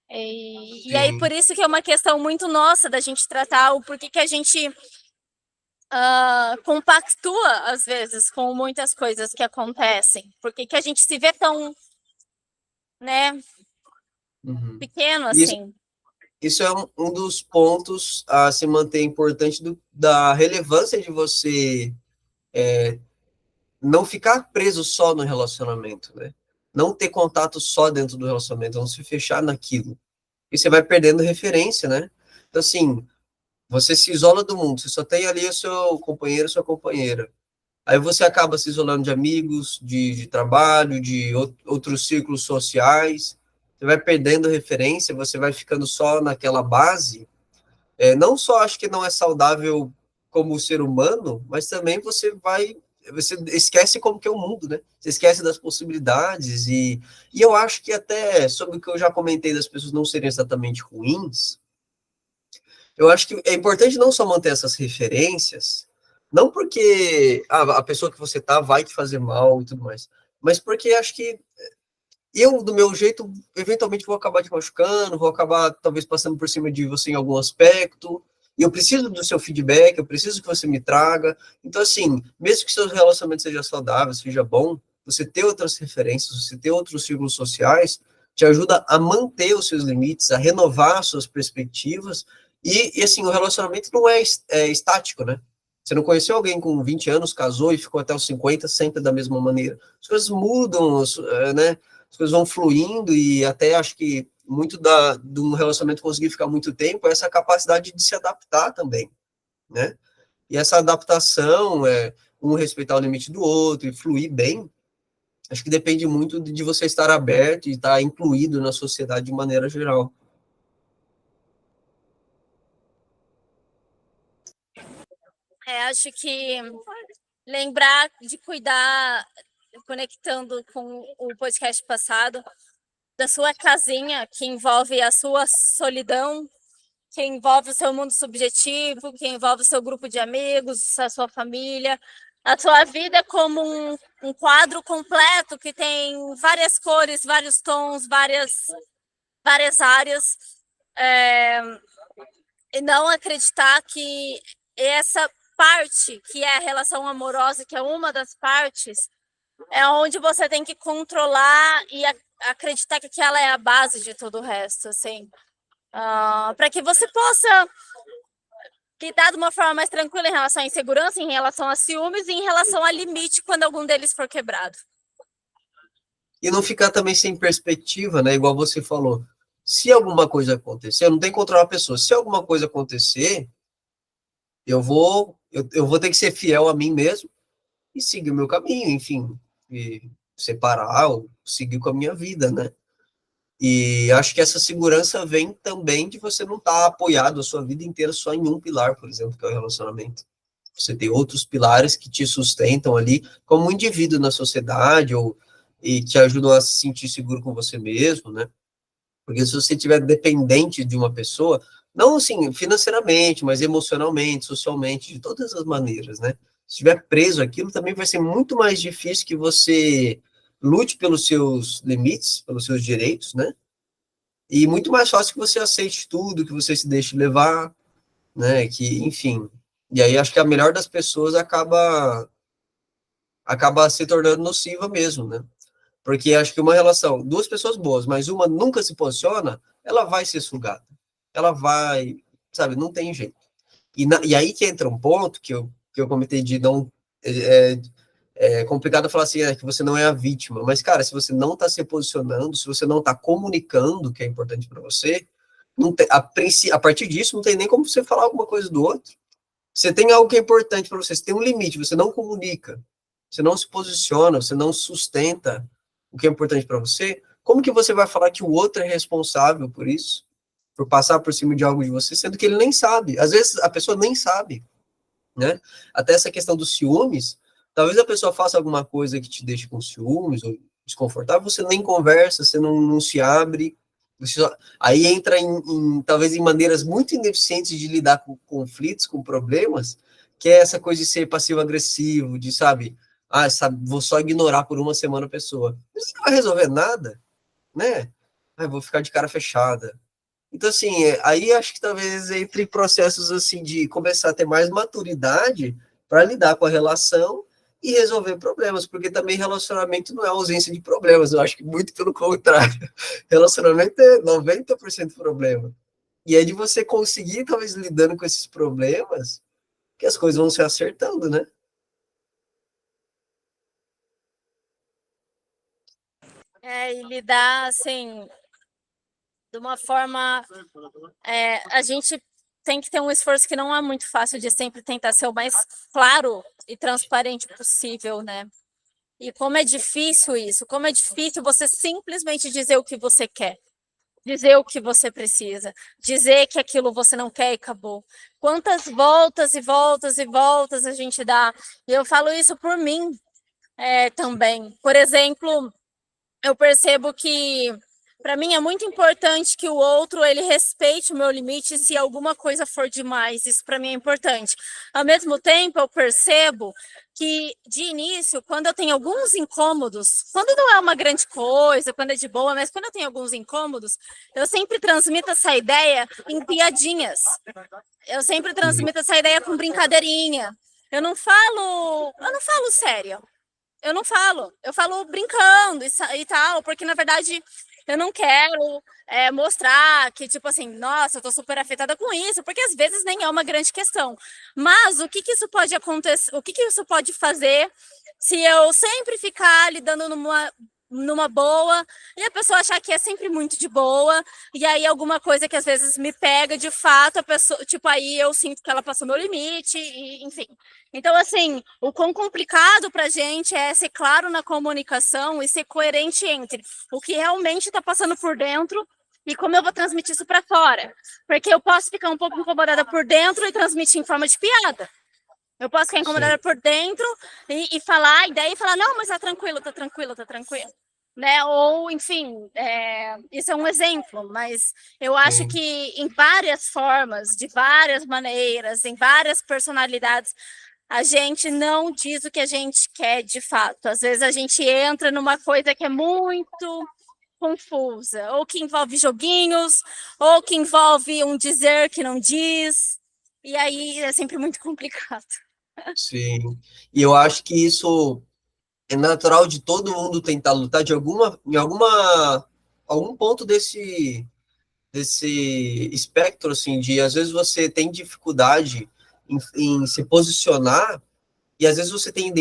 E aí, por isso que é uma questão muito nossa da gente tratar o porquê que a gente compactua, às vezes, com muitas coisas que acontecem. Por que a gente se vê tão, né, pequeno assim. Isso é um dos pontos a se manter importante da relevância de você não ficar preso só no relacionamento, né? Não ter contato só dentro do relacionamento, não se fechar naquilo. E você vai perdendo referência, né? Então, assim, você se isola do mundo, você só tem ali o seu companheiro, sua companheira. Aí você acaba se isolando de amigos, de trabalho, de outros círculos sociais. Você vai perdendo referência, você vai ficando só naquela base. Não só acho que não é saudável como ser humano, mas também você esquece como que é o mundo, né? Você esquece das possibilidades e eu acho que até sobre o que eu já comentei das pessoas não serem exatamente ruins, eu acho que é importante não só manter essas referências, não porque a pessoa que você tá vai te fazer mal e tudo mais, mas porque acho que eu, do meu jeito, eventualmente vou acabar te machucando, vou acabar talvez passando por cima de você em algum aspecto, E eu preciso do seu feedback, eu preciso que você me traga. Então, assim, mesmo que seu relacionamento seja saudável, seja bom, você ter outras referências, você ter outros círculos sociais, te ajuda a manter os seus limites, a renovar suas perspectivas. E assim, o relacionamento não é estático, né? Você não conheceu alguém com 20 anos, casou e ficou até os 50 sempre da mesma maneira. As coisas mudam, né? As coisas vão fluindo e até acho que muito de um relacionamento conseguir ficar muito tempo é essa capacidade de se adaptar também, né? E essa adaptação, um respeitar o limite do outro e fluir bem, acho que depende muito de você estar aberto e estar incluído na sociedade de maneira geral. Acho que lembrar de cuidar, conectando com o podcast passado, da sua casinha, que envolve a sua solidão, que envolve o seu mundo subjetivo, que envolve o seu grupo de amigos, a sua família, a sua vida como um quadro completo que tem várias cores, vários tons, várias áreas, e não acreditar que essa parte, que é a relação amorosa, que é uma das partes, é onde você tem que controlar e acreditar que ela é a base de todo o resto, assim. Para que você possa lidar de uma forma mais tranquila em relação à insegurança, em relação a ciúmes e em relação a limite quando algum deles for quebrado. E não ficar também sem perspectiva, né? Igual você falou. Se alguma coisa acontecer, eu não tenho que controlar a pessoa. Se alguma coisa acontecer, eu vou ter que ser fiel a mim mesmo e seguir o meu caminho, enfim, e separar ou seguir com a minha vida, né? E acho que essa segurança vem também de você não estar apoiado a sua vida inteira só em um pilar, por exemplo, que é o relacionamento. Você tem outros pilares que te sustentam ali como um indivíduo na sociedade e te ajudam a se sentir seguro com você mesmo, né? Porque se você estiver dependente de uma pessoa, não assim financeiramente, mas emocionalmente, socialmente, de todas as maneiras, né? Se estiver preso àquilo, também vai ser muito mais difícil que você lute pelos seus limites, pelos seus direitos, né? E muito mais fácil que você aceite tudo, que você se deixe levar, né? Que, enfim. E aí acho que a melhor das pessoas acaba se tornando nociva mesmo, né? Porque acho que uma relação, duas pessoas boas, mas uma nunca se posiciona, ela vai ser sugada. Ela vai, sabe, não tem jeito. E aí que entra um ponto que eu comentei de não. É complicado falar assim, que você não é a vítima, mas, cara, se você não está se posicionando, se você não está comunicando o que é importante para você, não tem, a partir disso não tem nem como você falar alguma coisa do outro. Você tem algo que é importante para você, você tem um limite, você não comunica, você não se posiciona, você não sustenta o que é importante para você, como que você vai falar que o outro é responsável por isso? Por passar por cima de algo de você, sendo que ele nem sabe. Às vezes a pessoa nem sabe, né? Até essa questão dos ciúmes, talvez a pessoa faça alguma coisa que te deixe com ciúmes ou desconfortável, você nem conversa, você não se abre, aí entra talvez em maneiras muito ineficientes de lidar com conflitos, com problemas, que é essa coisa de ser passivo-agressivo, de, sabe, vou só ignorar por uma semana a pessoa. Você não vai resolver nada, né? Vou ficar de cara fechada. Então, assim, aí acho que talvez entre processos, assim, de começar a ter mais maturidade para lidar com a relação e resolver problemas, porque também relacionamento não é ausência de problemas, eu acho que muito pelo contrário. Relacionamento é 90% problema. E é de você conseguir, talvez, lidando com esses problemas, que as coisas vão se acertando, né? E lidar, assim, de uma forma... a gente tem que ter um esforço que não é muito fácil de sempre tentar ser o mais claro e transparente possível, né? E como é difícil isso, como é difícil você simplesmente dizer o que você quer, dizer o que você precisa, dizer que aquilo você não quer e acabou. Quantas voltas e voltas e voltas a gente dá? E eu falo isso por mim também. Por exemplo, eu percebo que Para mim é muito importante que o outro ele respeite o meu limite se alguma coisa for demais. Isso para mim é importante. Ao mesmo tempo, eu percebo que de início, quando eu tenho alguns incômodos, quando não é uma grande coisa, quando é de boa, mas quando eu tenho alguns incômodos, eu sempre transmito essa ideia em piadinhas. Eu sempre transmito essa ideia com brincadeirinha. Eu não falo sério. Eu falo brincando e tal, porque na verdade eu não quero mostrar que, tipo assim, nossa, eu tô super afetada com isso, porque às vezes nem é uma grande questão. Mas o que que isso pode acontecer, o que que isso pode fazer se eu sempre ficar lidando numa boa e a pessoa achar que é sempre muito de boa, e aí alguma coisa que às vezes me pega de fato, a pessoa, tipo, aí eu sinto que ela passou meu limite, e enfim. Então, assim, o quão complicado pra gente é ser claro na comunicação e ser coerente entre o que realmente tá passando por dentro e como eu vou transmitir isso para fora. Porque eu posso ficar um pouco incomodada por dentro e transmitir em forma de piada. Eu posso ficar incomodada por dentro e falar, e daí falar, não, mas tá tranquilo, tá tranquilo, tá tranquilo. Né? Ou, enfim, isso é um exemplo, mas eu acho que em várias formas, de várias maneiras, em várias personalidades, a gente não diz o que a gente quer de fato. Às vezes a gente entra numa coisa que é muito confusa, ou que envolve joguinhos, ou que envolve um dizer que não diz, e aí é sempre muito complicado. Sim. E eu acho que isso é natural de todo mundo tentar lutar algum ponto desse espectro, assim, de às vezes você tem dificuldade em se posicionar e às vezes você tem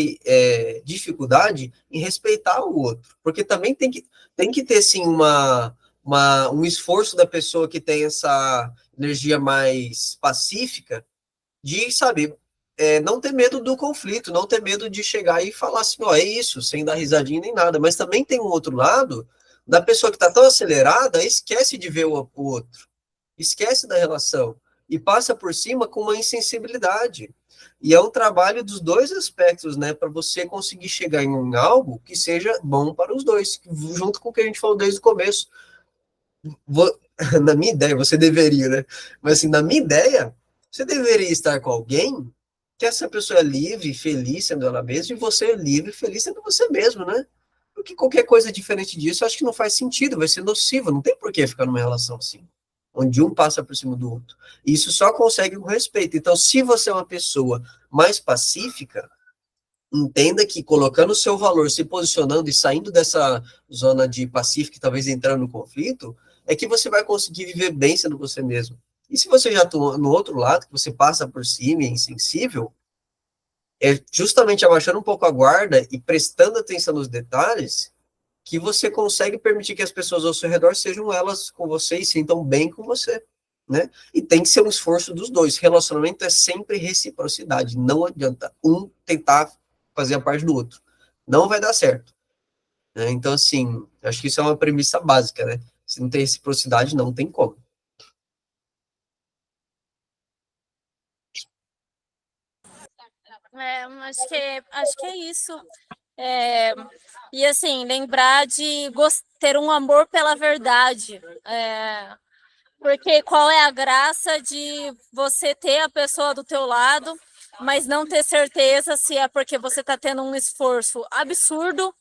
dificuldade em respeitar o outro, porque também tem que ter, sim, um esforço da pessoa que tem essa energia mais pacífica de, sabe, não ter medo do conflito, não ter medo de chegar e falar assim, ó, é isso, sem dar risadinha nem nada. Mas também tem um outro lado da pessoa que está tão acelerada, esquece de ver o outro, esquece da relação e passa por cima com uma insensibilidade. E é um trabalho dos dois aspectos, né, para você conseguir chegar em algo que seja bom para os dois, junto com o que a gente falou desde o começo. Na minha ideia, você deveria, né? Mas assim, na minha ideia, você deveria estar com alguém que essa pessoa é livre e feliz sendo ela mesma, e você é livre e feliz sendo você mesmo, né? Porque qualquer coisa diferente disso, eu acho que não faz sentido, vai ser nocivo, não tem por que ficar numa relação assim, onde um passa por cima do outro. E isso só consegue com respeito. Então, se você é uma pessoa mais pacífica, entenda que colocando o seu valor, se posicionando e saindo dessa zona de pacífico, talvez entrando no conflito, é que você vai conseguir viver bem sendo você mesmo. E se você já está no outro lado, que você passa por cima e é insensível, é justamente abaixando um pouco a guarda e prestando atenção nos detalhes que você consegue permitir que as pessoas ao seu redor sejam elas com você e sintam bem com você, né? E tem que ser um esforço dos dois. Relacionamento é sempre reciprocidade. Não adianta um tentar fazer a parte do outro. Não vai dar certo, né? Então, assim, acho que isso é uma premissa básica, né? Se não tem reciprocidade, não tem como. Acho que é isso. É, e assim, lembrar de ter um amor pela verdade. Porque qual é a graça de você ter a pessoa do teu lado, mas não ter certeza se é porque você está tendo um esforço absurdo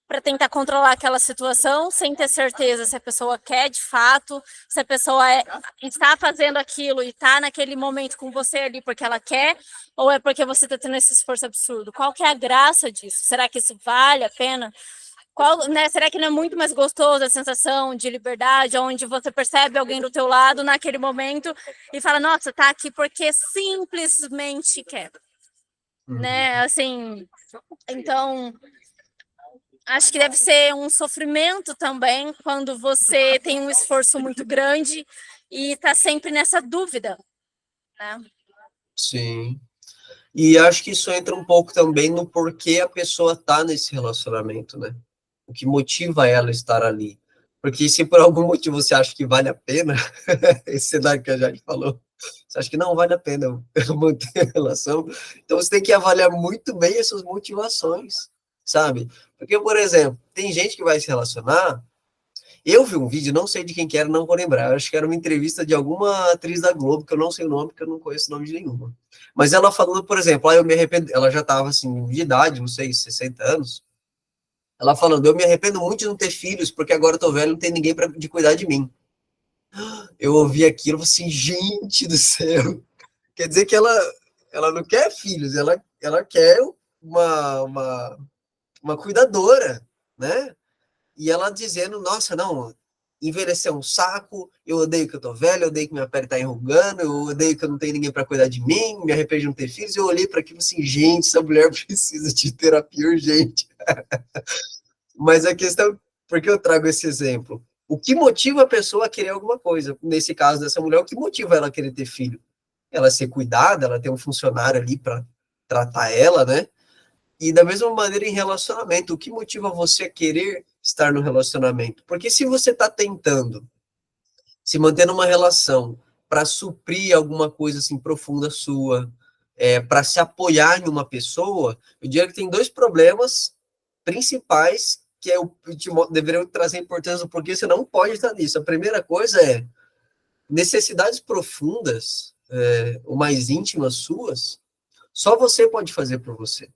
para tentar controlar aquela situação, sem ter certeza se a pessoa quer de fato, se a pessoa está fazendo aquilo e está naquele momento com você ali porque ela quer, ou é porque você está tendo esse esforço absurdo. Qual que é a graça disso? Será que isso vale a pena? Né, será que não é muito mais gostoso a sensação de liberdade, onde você percebe alguém do teu lado naquele momento e fala, nossa, tá aqui porque simplesmente quer, né? Assim, então, acho que deve ser um sofrimento também quando você tem um esforço muito grande e tá sempre nessa dúvida, né? Sim. E acho que isso entra um pouco também no porquê a pessoa tá nesse relacionamento, né? O que motiva ela a estar ali. Porque se por algum motivo você acha que vale a pena, esse cenário que a Jade falou, você acha que não vale a pena eu manter a relação, então você tem que avaliar muito bem essas motivações, sabe? Porque, por exemplo, tem gente que vai se relacionar Eu vi um vídeo, não sei de quem que era, não vou lembrar. Acho que era uma entrevista de alguma atriz da Globo, que eu não sei o nome, porque eu não conheço o nome de nenhuma. Mas ela falando, por exemplo, eu me arrependo, ela já estava assim, de idade, não sei, 60 anos. Ela falando, eu me arrependo muito de não ter filhos, porque agora eu tô velho, não tem ninguém para de cuidar de mim. Eu ouvi aquilo, assim, gente do céu. Quer dizer que ela não quer filhos, ela quer uma cuidadora, né? E ela dizendo, nossa, não, envelhecer é um saco, eu odeio que eu tô velho, eu odeio que minha pele tá enrugando, eu odeio que eu não tenho ninguém para cuidar de mim, me arrependo de não ter filhos. Eu olhei para aquilo assim, gente, essa mulher precisa de terapia urgente. Mas a questão, por que eu trago esse exemplo? O que motiva a pessoa a querer alguma coisa? Nesse caso dessa mulher, o que motiva ela a querer ter filho? Ela ser cuidada, ela ter um funcionário ali para tratar ela, né? E da mesma maneira em relacionamento, o que motiva você a querer estar no relacionamento? Porque se você está tentando se manter numa relação para suprir alguma coisa assim profunda sua, para se apoiar em uma pessoa, eu diria que tem dois problemas principais que deveriam trazer importância, porque você não pode estar nisso. A primeira coisa é necessidades profundas, ou mais íntimas suas, só você pode fazer por você,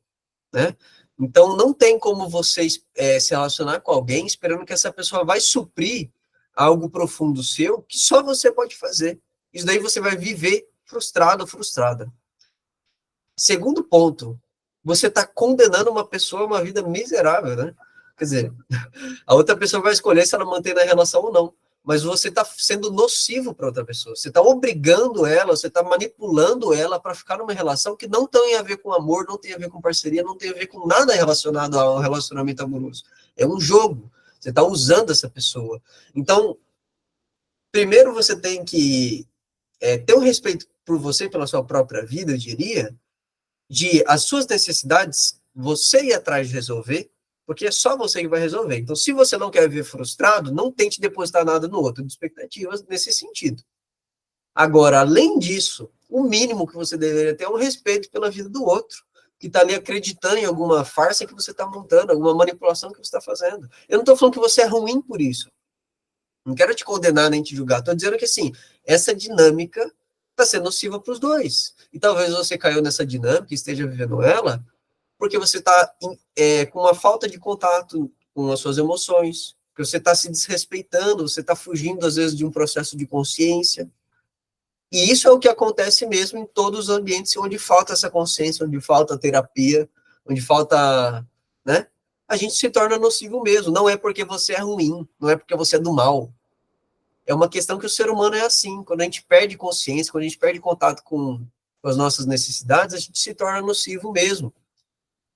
né? Então, não tem como você se relacionar com alguém esperando que essa pessoa vai suprir algo profundo seu que só você pode fazer. Isso daí você vai viver frustrado ou frustrada. Segundo ponto, você está condenando uma pessoa a uma vida miserável, né? Quer dizer, a outra pessoa vai escolher se ela mantém na relação ou não. Mas você está sendo nocivo para outra pessoa. Você está obrigando ela, você está manipulando ela para ficar numa relação que não tem a ver com amor, não tem a ver com parceria, não tem a ver com nada relacionado ao relacionamento amoroso. É um jogo. Você está usando essa pessoa. Então, primeiro você tem que ter um respeito por você, pela sua própria vida, eu diria, de as suas necessidades, você ir atrás de resolver, porque é só você que vai resolver. Então, se você não quer viver frustrado, não tente depositar nada no outro, de expectativas nesse sentido. Agora, além disso, o mínimo que você deveria ter é um respeito pela vida do outro, que está ali acreditando em alguma farsa que você está montando, alguma manipulação que você está fazendo. Eu não estou falando que você é ruim por isso. Não quero te condenar nem te julgar. Estou dizendo que, assim, essa dinâmica está sendo nociva para os dois. E talvez você caiu nessa dinâmica e esteja vivendo ela porque você está com uma falta de contato com as suas emoções, porque você está se desrespeitando, você está fugindo, às vezes, de um processo de consciência. E isso é o que acontece mesmo em todos os ambientes onde falta essa consciência, onde falta terapia, onde falta, né? A gente se torna nocivo mesmo. Não é porque você é ruim, não é porque você é do mal. É uma questão que o ser humano é assim. Quando a gente perde consciência, quando a gente perde contato com as nossas necessidades, a gente se torna nocivo mesmo.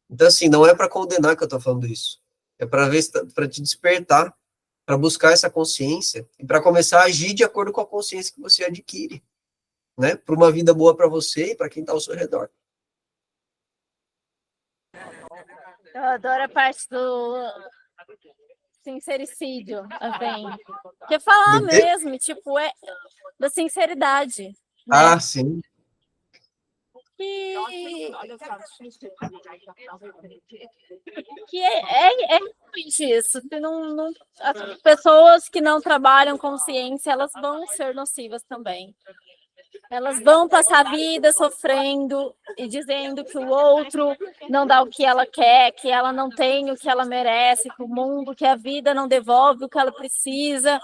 Então, assim, não é para condenar que eu estou falando isso. É para ver, para te despertar, para buscar essa consciência e para começar a agir de acordo com a consciência que você adquire, né? Para uma vida boa para você e para quem está ao seu redor. Eu adoro a parte do sincericídio, assim. Que falar mesmo, tipo, da sinceridade, né? Ah, sim. Que é realmente isso. As pessoas que não trabalham consciência, elas vão ser nocivas também. Elas vão passar a vida sofrendo e dizendo que o outro não dá o que ela quer, que ela não tem o que ela merece para o mundo, que a vida não devolve o que ela precisa,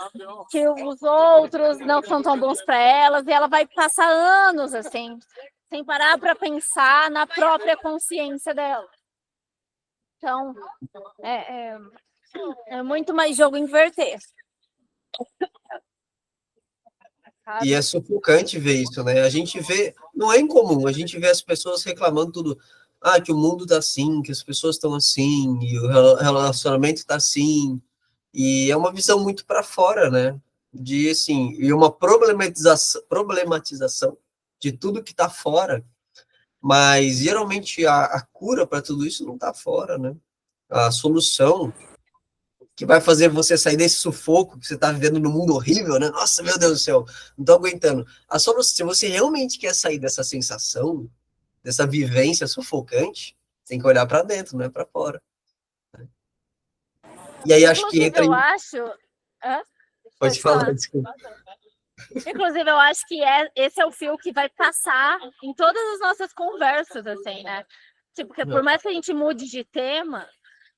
que os outros não são tão bons para elas, e ela vai passar anos assim, sem parar para pensar na própria consciência dela. Então, é muito mais jogo inverter. E é sufocante ver isso, né? A gente vê, não é incomum, a gente vê as pessoas reclamando tudo. Ah, que o mundo tá assim, que as pessoas estão assim, e o relacionamento tá assim. E é uma visão muito para fora, né? De, assim, e uma problematização de tudo que tá fora. Mas, geralmente, a cura para tudo isso não tá fora, né? A solução que vai fazer você sair desse sufoco que você está vivendo no mundo horrível, né? Nossa, meu Deus do céu, não estou aguentando. A solução, se você realmente quer sair dessa sensação, dessa vivência sufocante, tem que olhar para dentro, não é para fora. E aí acho que entra eu acho Hã? Pode falar, desculpa. Inclusive, eu acho que esse é o fio que vai passar em todas as nossas conversas, assim, né? Tipo, porque por mais que a gente mude de tema,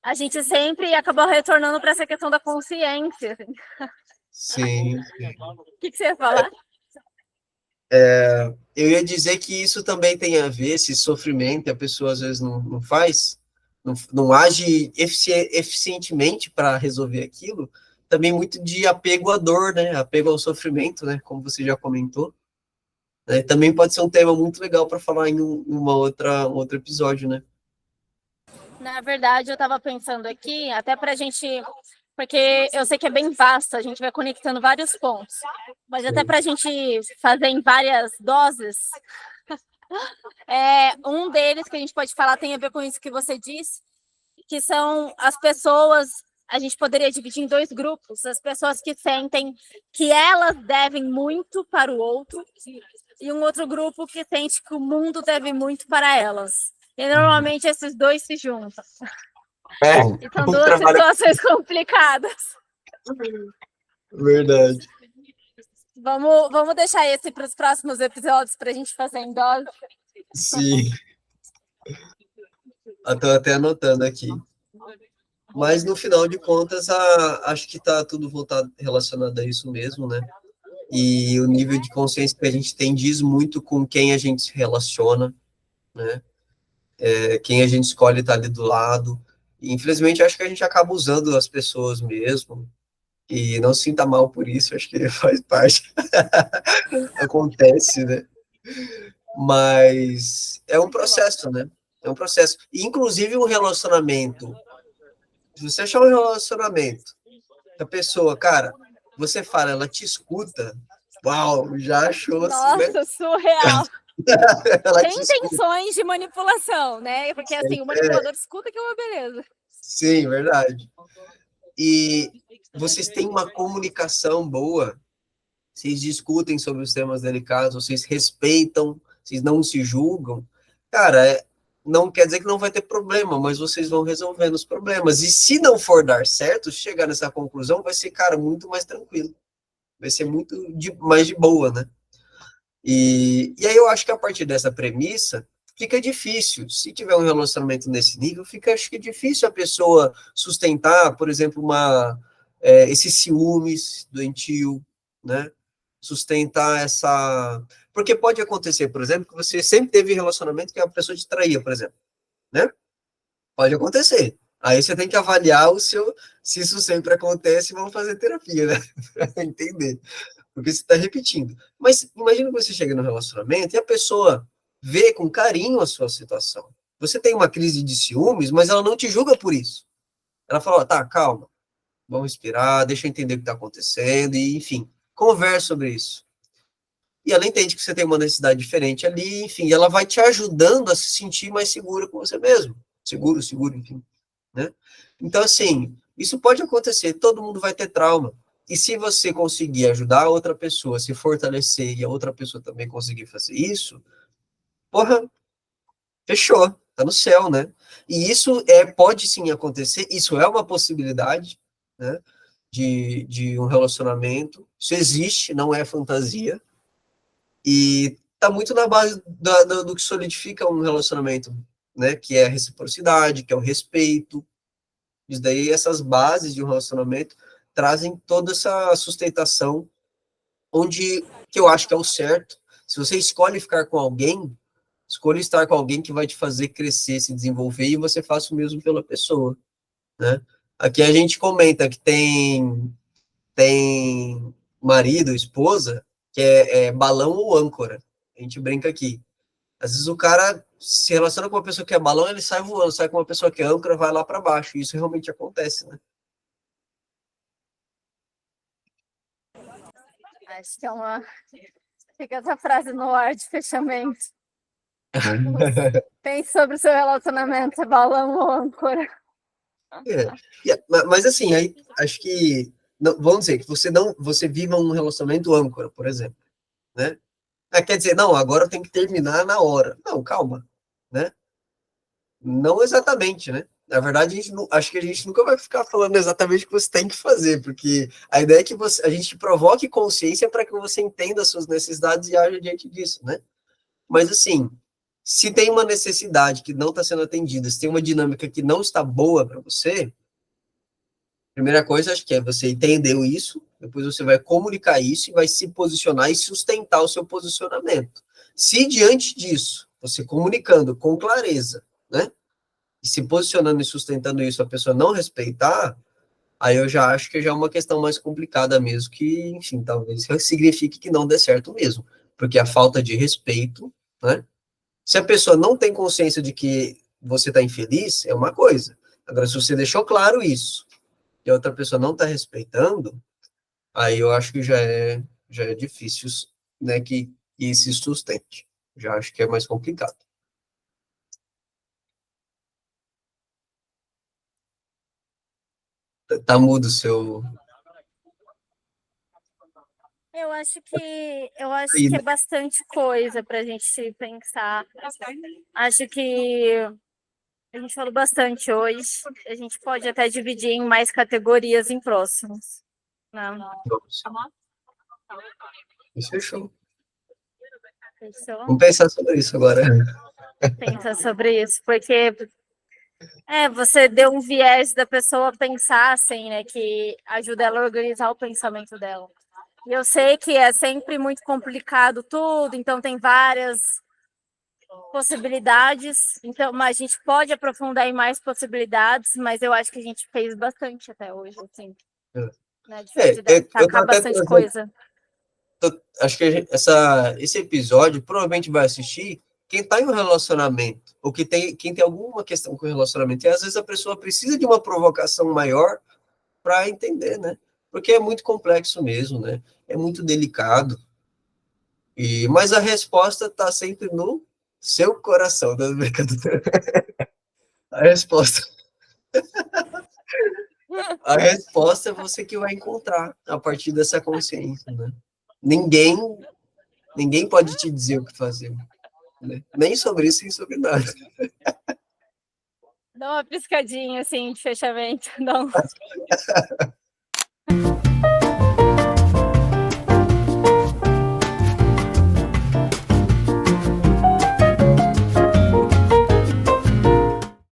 a gente sempre acabou retornando para essa questão da consciência. Assim. Sim. O que você ia falar? Eu ia dizer que isso também tem a ver, esse sofrimento, a pessoa às vezes não faz, não age eficientemente para resolver aquilo, também muito de apego à dor, né? Apego ao sofrimento, né? Como você já comentou. Né? Também pode ser um tema muito legal para falar em um outro episódio, né? Na verdade, eu estava pensando aqui, até para a gente, porque eu sei que é bem vasto, a gente vai conectando vários pontos, mas até para a gente fazer em várias doses, um deles que a gente pode falar tem a ver com isso que você disse, que são as pessoas, a gente poderia dividir em dois grupos, as pessoas que sentem que elas devem muito para o outro, e um outro grupo que sente que o mundo deve muito para elas. E normalmente esses dois se juntam. E são duas situações complicadas. Verdade. Vamos deixar esse para os próximos episódios para a gente fazer em dose. Sim. Estou até anotando aqui. Mas no final de contas, acho que está tudo voltado relacionado a isso mesmo, né? E o nível de consciência que a gente tem diz muito com quem a gente se relaciona, né? Quem a gente escolhe estar ali do lado. E, infelizmente, acho que a gente acaba usando as pessoas mesmo. E não se sinta mal por isso, acho que faz parte. Acontece, né? Mas é um processo, né? É um processo. E, inclusive, um relacionamento. Se você achar um relacionamento, a pessoa, cara, você fala, ela te escuta, uau, já achou. Nossa, assim, surreal. ela Tem intenções de manipulação, né? Porque assim, o manipulador escuta que é uma beleza. Sim, verdade. E vocês têm uma comunicação boa, vocês discutem sobre os temas delicados, vocês respeitam, vocês não se julgam, cara, não quer dizer que não vai ter problema, mas vocês vão resolvendo os problemas. E se não for dar certo, chegar nessa conclusão, vai ser, cara, muito mais tranquilo. Vai ser muito mais de boa, né? E aí eu acho que a partir dessa premissa, fica difícil. Se tiver um relacionamento nesse nível, fica, acho que difícil a pessoa sustentar, por exemplo, esses ciúmes doentio, né? Sustentar essa... Porque pode acontecer, por exemplo, que você sempre teve relacionamento que a pessoa te traía, por exemplo, né? Pode acontecer. Aí você tem que avaliar se isso sempre acontece, vamos fazer terapia, né? Para entender. Porque você está repetindo. Mas imagina que você chega no relacionamento e a pessoa vê com carinho a sua situação. Você tem uma crise de ciúmes, mas ela não te julga por isso. Ela fala, tá, calma, vamos respirar, deixa eu entender o que está acontecendo, e enfim, conversa sobre isso. E ela entende que você tem uma necessidade diferente ali, enfim, ela vai te ajudando a se sentir mais segura com você mesmo. Seguro, enfim. Né? Então, assim, isso pode acontecer, todo mundo vai ter trauma. E se você conseguir ajudar a outra pessoa a se fortalecer e a outra pessoa também conseguir fazer isso, porra, fechou, tá no céu, né? E isso pode sim acontecer, isso é uma possibilidade, né? De um relacionamento, isso existe, não é fantasia, e tá muito na base do que solidifica um relacionamento, né? Que é a reciprocidade, que é o respeito. Isso daí, essas bases de um relacionamento trazem toda essa sustentação, onde que eu acho que é o certo. Se você escolhe ficar com alguém, escolha estar com alguém que vai te fazer crescer, se desenvolver, e você faça o mesmo pela pessoa, né? Aqui a gente comenta que tem marido, esposa, que é balão ou âncora. A gente brinca aqui. Às vezes o cara se relaciona com uma pessoa que é balão, ele sai voando, sai com uma pessoa que é âncora, vai lá para baixo. E isso realmente acontece, né? Acho que fica essa frase no ar de fechamento. Pense sobre o seu relacionamento, é balão ou âncora. Mas assim, aí acho que vamos dizer que você viva um relacionamento âncora, por exemplo, né? Quer dizer, não, agora tem que terminar na hora. Não, calma, né? Não exatamente, né? Na verdade, acho que a gente nunca vai ficar falando exatamente o que você tem que fazer, porque a ideia é que a gente provoque consciência para que você entenda as suas necessidades e haja diante disso, né? Mas, assim, se tem uma necessidade que não está sendo atendida, se tem uma dinâmica que não está boa para você, primeira coisa, acho que é você entendeu isso, depois você vai comunicar isso e vai se posicionar e sustentar o seu posicionamento. Se diante disso, você comunicando com clareza, né, e se posicionando e sustentando isso, a pessoa não respeitar, aí eu já acho que já é uma questão mais complicada mesmo, que, enfim, talvez signifique que não dê certo mesmo, porque a falta de respeito, né, se a pessoa não tem consciência de que você está infeliz, é uma coisa. Agora, se você deixou claro isso, e a outra pessoa não está respeitando, aí eu acho que já é difícil, né, que se sustente. Já acho que é mais complicado. Tá mudo o seu... Eu acho que é bastante coisa para a gente pensar. Acho que a gente falou bastante hoje. A gente pode até dividir em mais categorias em próximos. Não. Isso é show. Fechou? Vamos pensar sobre isso agora. Pensa sobre isso, porque você deu um viés da pessoa pensar assim, né? Que ajuda ela a organizar o pensamento dela. E eu sei que é sempre muito complicado tudo, então tem várias possibilidades. Então, mas a gente pode aprofundar em mais possibilidades, mas eu acho que a gente fez bastante até hoje, assim, né? De Eu tô tacar até bastante coisa. acho que esse episódio provavelmente vai assistir quem está em um relacionamento, ou quem tem alguma questão com o relacionamento. E às vezes a pessoa precisa de uma provocação maior para entender, né? Porque é muito complexo mesmo, né? É muito delicado. Mas a resposta está sempre no seu coração, né? A resposta. A resposta é você que vai encontrar a partir dessa consciência, né? Ninguém pode te dizer o que fazer, né? Nem sobre isso, nem sobre nada. Dá uma piscadinha, assim, de fechamento. Não.